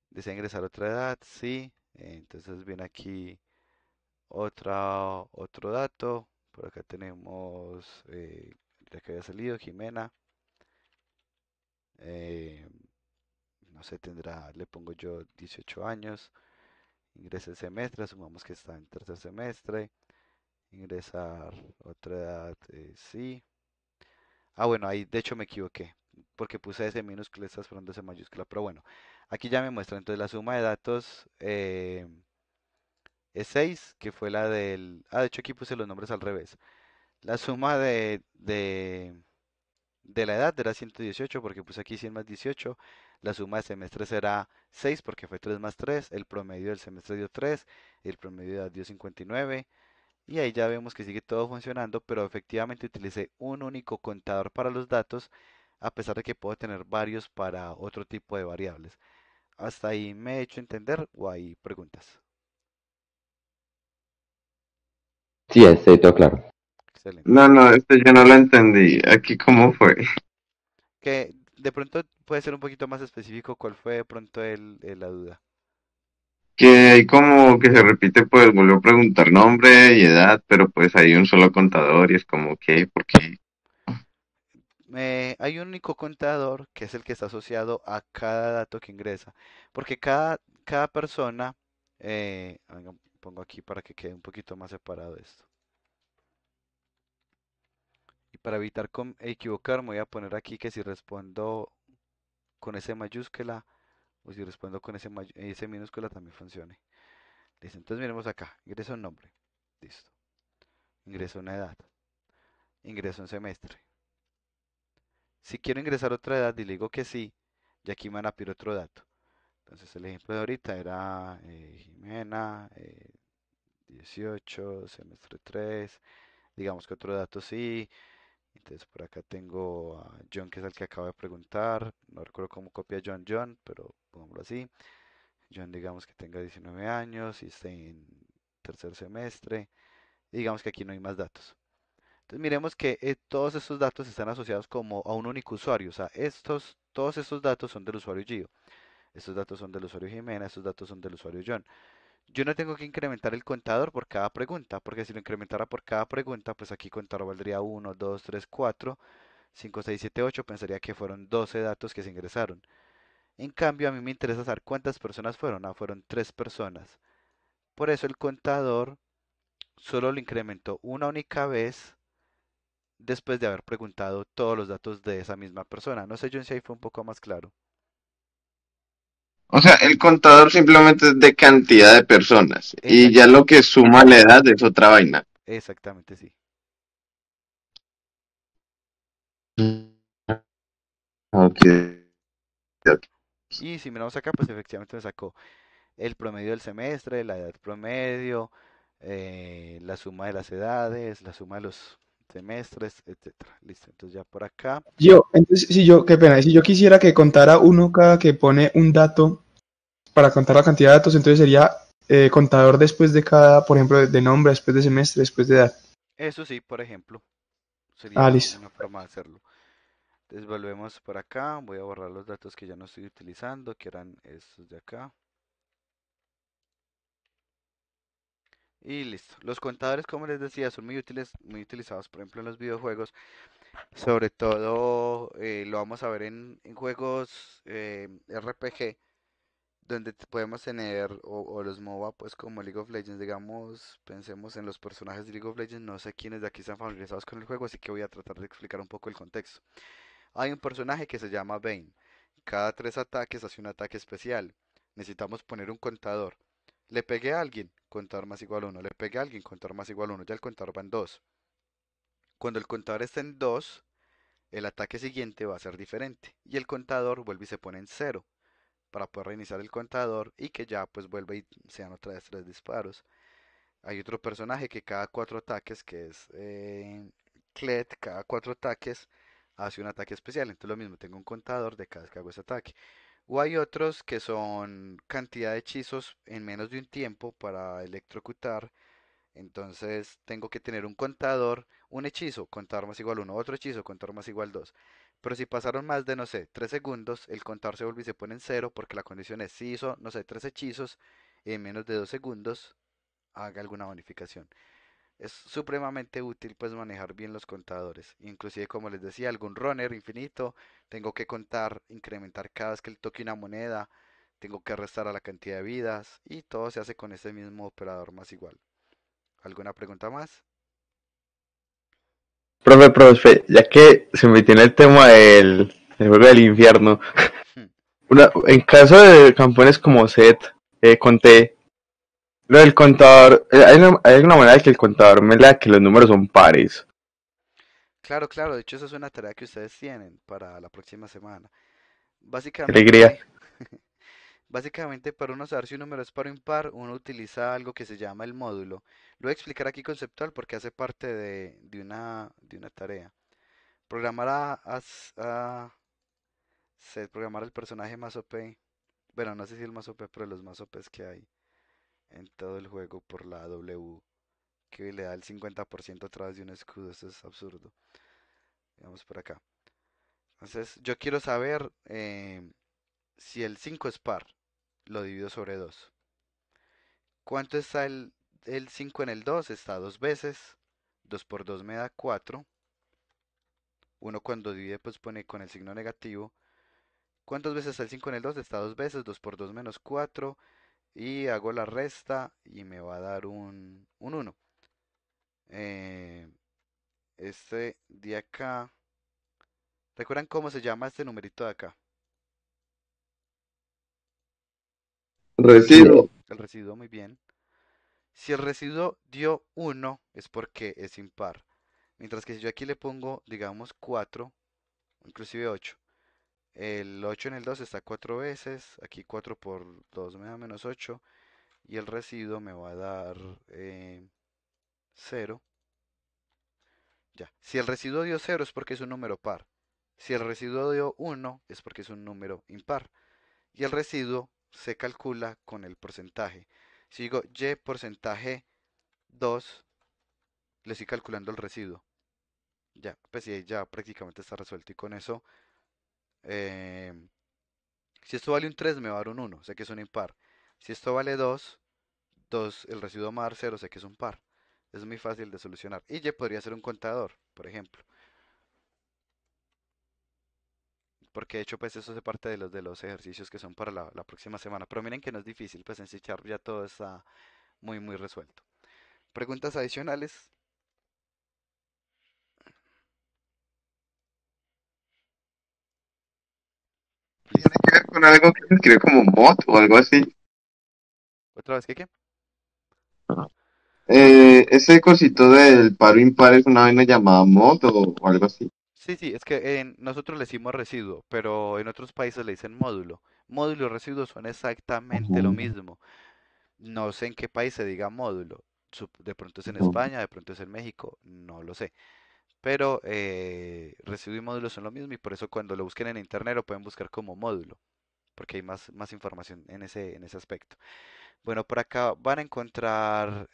[SPEAKER 1] ¿Desea ingresar otra edad? Sí. Entonces viene aquí otro dato. Por acá tenemos, ya que había salido, Jimena. eh, no sé, tendrá, le pongo yo 18 años. Ingresa el semestre, asumamos que está en tercer semestre. Ingresar otra edad, sí. Ah, bueno, ahí de hecho me equivoqué, porque puse S minúscula, estás esperando S mayúscula, pero bueno, aquí ya me muestra entonces la suma de datos es 6, que fue la del... Ah, de hecho aquí puse los nombres al revés. La suma de la edad era 118 porque puse aquí 100 más 18. La suma de semestres será 6 porque fue 3 más 3. El promedio del semestre dio 3. El promedio de edad dio 59. Y ahí ya vemos que sigue todo funcionando, pero efectivamente utilicé un único contador para los datos, a pesar de que puedo tener varios para otro tipo de variables. ¿Hasta ahí me he hecho entender o hay preguntas?
[SPEAKER 9] Sí, estoy todo claro.
[SPEAKER 1] Excelente.
[SPEAKER 10] No, no, este yo no lo entendí. Aquí cómo fue.
[SPEAKER 1] Que de pronto puede ser un poquito más específico cuál fue de pronto la duda.
[SPEAKER 10] Que hay como que se repite, pues vuelvo a preguntar nombre y edad, pero pues hay un solo contador y es como que, ¿por qué?
[SPEAKER 1] Hay un único contador que es el que está asociado a cada dato que ingresa, porque cada persona, venga, pongo aquí para que quede un poquito más separado esto. Y para evitar equivocarme, voy a poner aquí que si respondo con S mayúscula o si respondo con S minúscula también funcione. Listo, entonces miremos acá. Ingreso un nombre. Listo. Ingreso una edad. Ingreso un semestre. Si quiero ingresar otra edad y le digo que sí, y aquí me van a pedir otro dato. Entonces el ejemplo de ahorita era Jimena, 18, semestre 3. Digamos que otro dato sí. Entonces por acá tengo a John, que es el que acabo de preguntar. No recuerdo cómo copia John, pero pongámoslo así. John, digamos que tenga 19 años y esté en tercer semestre. Y digamos que aquí no hay más datos. Entonces miremos que todos estos datos están asociados como a un único usuario. O sea, estos todos estos datos son del usuario Gio, estos datos son del usuario Jimena, estos datos son del usuario John. Yo no tengo que incrementar el contador por cada pregunta, porque si lo incrementara por cada pregunta, pues aquí contador valdría 1, 2, 3, 4, 5, 6, 7, 8, pensaría que fueron 12 datos que se ingresaron. En cambio, a mí me interesa saber cuántas personas fueron. Ah, fueron 3 personas. Por eso el contador solo lo incrementó una única vez después de haber preguntado todos los datos de esa misma persona. No sé, John, si ahí fue un poco más claro.
[SPEAKER 10] O sea, el contador simplemente es de cantidad de personas y ya lo
[SPEAKER 1] Exactamente,
[SPEAKER 10] que suma la edad es otra vaina.
[SPEAKER 1] exactamente, sí.
[SPEAKER 10] Ok, ok.
[SPEAKER 1] Y si miramos acá, pues efectivamente me sacó el promedio del semestre, la edad promedio, la suma de las edades, la suma de los semestres, etcétera. Listo, entonces ya por acá.
[SPEAKER 8] Entonces, qué pena, si yo quisiera que contara uno cada que pone un dato para contar la cantidad de datos, entonces sería contador después de cada, por ejemplo, de nombre, después de semestre, después de edad.
[SPEAKER 1] Eso sí, por ejemplo,
[SPEAKER 8] Ah,
[SPEAKER 1] sería
[SPEAKER 8] listo.
[SPEAKER 1] una forma de hacerlo. Entonces volvemos por acá, voy a borrar los datos que ya no estoy utilizando, que eran estos de acá. Y listo. Los contadores, como les decía, son muy útiles, muy utilizados, por ejemplo, en los videojuegos. Sobre todo lo vamos a ver en juegos RPG, donde podemos tener, o los MOBA, pues como League of Legends, digamos, pensemos en los personajes de League of Legends, no sé quiénes de aquí están familiarizados con el juego, así que voy a tratar de explicar un poco el contexto. Hay un personaje que se llama Vayne. Cada 3 ataques hace un ataque especial. Necesitamos poner un contador. Le pegué a alguien, contador más igual 1. Le pegué a alguien, contador más igual 1. Ya el contador va en 2. Cuando el contador está en 2, el ataque siguiente va a ser diferente. Y el contador vuelve y se pone en 0 para poder reiniciar el contador y que ya pues vuelva y sean otra vez 3 disparos. Hay otro personaje que cada 4 ataques, que es Kled, cada 4 ataques hace un ataque especial. Entonces lo mismo, tengo un contador de cada vez que hago ese ataque. O hay otros que son cantidad de hechizos en menos de un tiempo para electrocutar. Entonces tengo que tener un contador, un hechizo, contador más igual 1, otro hechizo, contador más igual 2. Pero si pasaron más de, no sé, 3 segundos, el contador se vuelve y se pone en 0 porque la condición es si hizo, no sé, 3 hechizos en menos de 2 segundos, haga alguna bonificación. Es supremamente útil pues manejar bien los contadores. Inclusive como les decía, algún runner infinito, tengo que contar, incrementar cada vez que él toque una moneda, tengo que restar a la cantidad de vidas y todo se hace con ese mismo operador más igual. ¿Alguna pregunta más?
[SPEAKER 7] Profe, ya que se metió en el tema del juego del infierno, en caso de campeones como Set, conté lo del contador, hay una manera de que el contador me lea que los números son pares.
[SPEAKER 1] Claro, claro, de hecho esa es una tarea que ustedes tienen para la próxima semana.
[SPEAKER 7] Qué alegría.
[SPEAKER 1] Básicamente, básicamente para uno saber si un número es par o impar, uno utiliza algo que se llama el módulo. Lo voy a explicar aquí conceptual porque hace parte de una tarea. Programar programar el personaje más OP. Bueno, no sé si el más OP, pero los más OPs que hay en todo el juego por la W, que le da el 50% a través de un escudo. Eso es absurdo. Vamos por acá. Entonces, yo quiero saber si el 5 es par. Lo divido sobre 2. ¿Cuánto está el 5 en el 2? Está 2 veces. 2 por 2 me da 4. Uno cuando divide pues pone con el signo negativo. ¿Cuántas veces está el 5 en el 2? Está 2 veces. 2 por 2 menos 4. Y hago la resta y me va a dar un 1. Eh, este de acá. ¿Recuerdan cómo se llama este numerito de acá?
[SPEAKER 10] Residuo.
[SPEAKER 1] El residuo, muy bien. Si el residuo dio 1 es porque es impar. Mientras que si yo aquí le pongo, digamos, 4, inclusive 8. El 8 en el 2 está 4 veces. Aquí 4 por 2 me da menos 8. Y el residuo me va a dar 0. Ya. Si el residuo dio 0 es porque es un número par. Si el residuo dio 1 es porque es un número impar. Y el residuo se calcula con el porcentaje. Si digo y porcentaje 2, le estoy calculando el residuo. Ya, pues sí, ya prácticamente está resuelto. Y con eso eh, si esto vale un 3 me va a dar un 1, sé que es un impar. Si esto vale 2, 2 el residuo me va a dar 0, sé que es un par. Es muy fácil de solucionar. Y Y podría ser un contador, por ejemplo. Porque de hecho, pues eso hace parte de los ejercicios que son para la próxima semana. Pero miren que no es difícil, pues en C# ya todo está muy, muy resuelto. Preguntas adicionales.
[SPEAKER 10] Tiene
[SPEAKER 1] Listo.
[SPEAKER 10] que ver con algo que se escribe como mod o algo así.
[SPEAKER 1] ¿Otra vez qué?
[SPEAKER 10] Ese cosito del paro impar es una vaina llamada mod o algo así.
[SPEAKER 1] Sí, sí, es que nosotros le decimos residuo, pero en otros países le dicen módulo. Módulo y residuo son exactamente lo
[SPEAKER 10] Ujú,
[SPEAKER 1] mismo. No sé en qué país se diga módulo. De pronto es en
[SPEAKER 10] ujú.
[SPEAKER 1] España, de pronto es en México, no lo sé. Pero residuo y módulo son lo mismo y por eso cuando lo busquen en internet lo pueden buscar como módulo, porque hay más información en ese aspecto. Bueno, por acá van a encontrar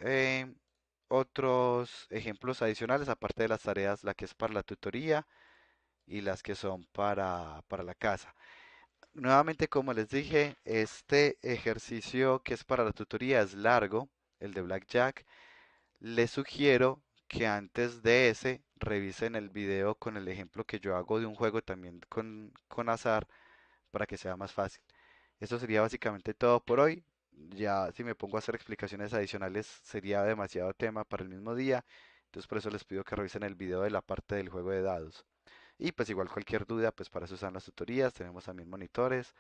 [SPEAKER 1] otros ejemplos adicionales, aparte de las tareas, la que es para la tutoría y las que son para la casa. Nuevamente, como les dije, este ejercicio que es para la tutoría es largo, el de Blackjack. Les sugiero que antes de ese revisen el video con el ejemplo que yo hago de un juego también con azar para que sea más fácil. Esto sería básicamente todo por hoy. Ya si me pongo a hacer explicaciones adicionales sería demasiado tema para el mismo día. Entonces por eso les pido que revisen el video de la parte del juego de dados. Y pues igual cualquier duda, pues para eso están las tutorías. Tenemos también monitores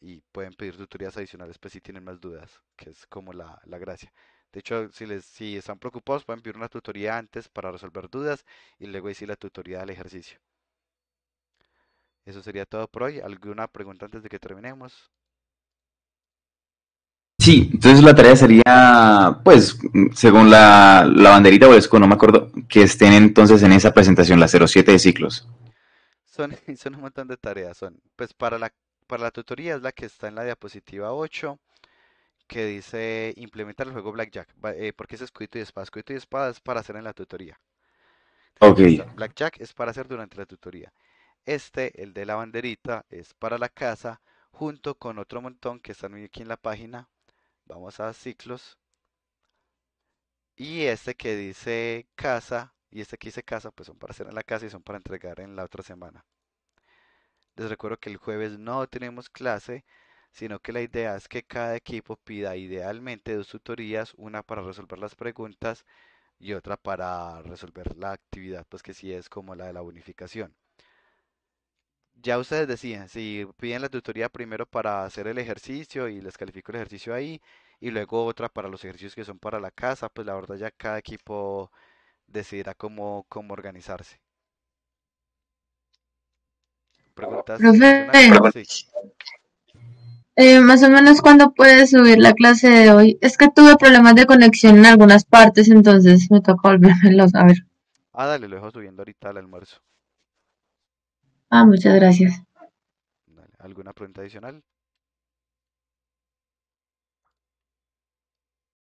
[SPEAKER 1] y pueden pedir tutorías adicionales pues si tienen más dudas, que es como la gracia. De hecho, si están preocupados, pueden pedir una tutoría antes para resolver dudas y luego decir la tutoría del ejercicio. Eso sería todo por hoy. ¿Alguna pregunta antes de que terminemos?
[SPEAKER 3] Sí, entonces la tarea sería, pues, según la banderita o esco, no me acuerdo, que estén entonces en esa presentación, la 07 de ciclos.
[SPEAKER 1] Son, son un montón de tareas. Son, pues para la tutoría es la que está en la diapositiva 8 que dice implementar el juego Blackjack. Porque es escudito y espada. Escudito y espada es para hacer en la tutoría.
[SPEAKER 3] Ok,
[SPEAKER 1] Blackjack es para hacer durante la tutoría. El de la banderita, es para la casa, junto con otro montón que están aquí en la página. Vamos a ciclos. Y este que dice casa, y este que dice casa, pues son para hacer en la casa y son para entregar en la otra semana. Les recuerdo que el jueves no tenemos clase, sino que la idea es que cada equipo pida idealmente dos tutorías, una para resolver las preguntas y otra para resolver la actividad, pues que sí es como la de la bonificación. Ya ustedes deciden si piden la tutoría primero para hacer el ejercicio y les califico el ejercicio ahí, y luego otra para los ejercicios que son para la casa, pues la verdad ya cada equipo decidirá cómo organizarse. ¿Preguntas
[SPEAKER 11] Profe,
[SPEAKER 1] adicionales? Sí.
[SPEAKER 11] más o menos cuándo puede subir la clase de hoy. Es que tuve problemas de conexión en algunas partes, entonces me toca volvérmelos a ver.
[SPEAKER 1] Ah, dale, lo dejo subiendo ahorita al almuerzo.
[SPEAKER 11] Ah, muchas gracias.
[SPEAKER 1] Dale, ¿alguna pregunta adicional?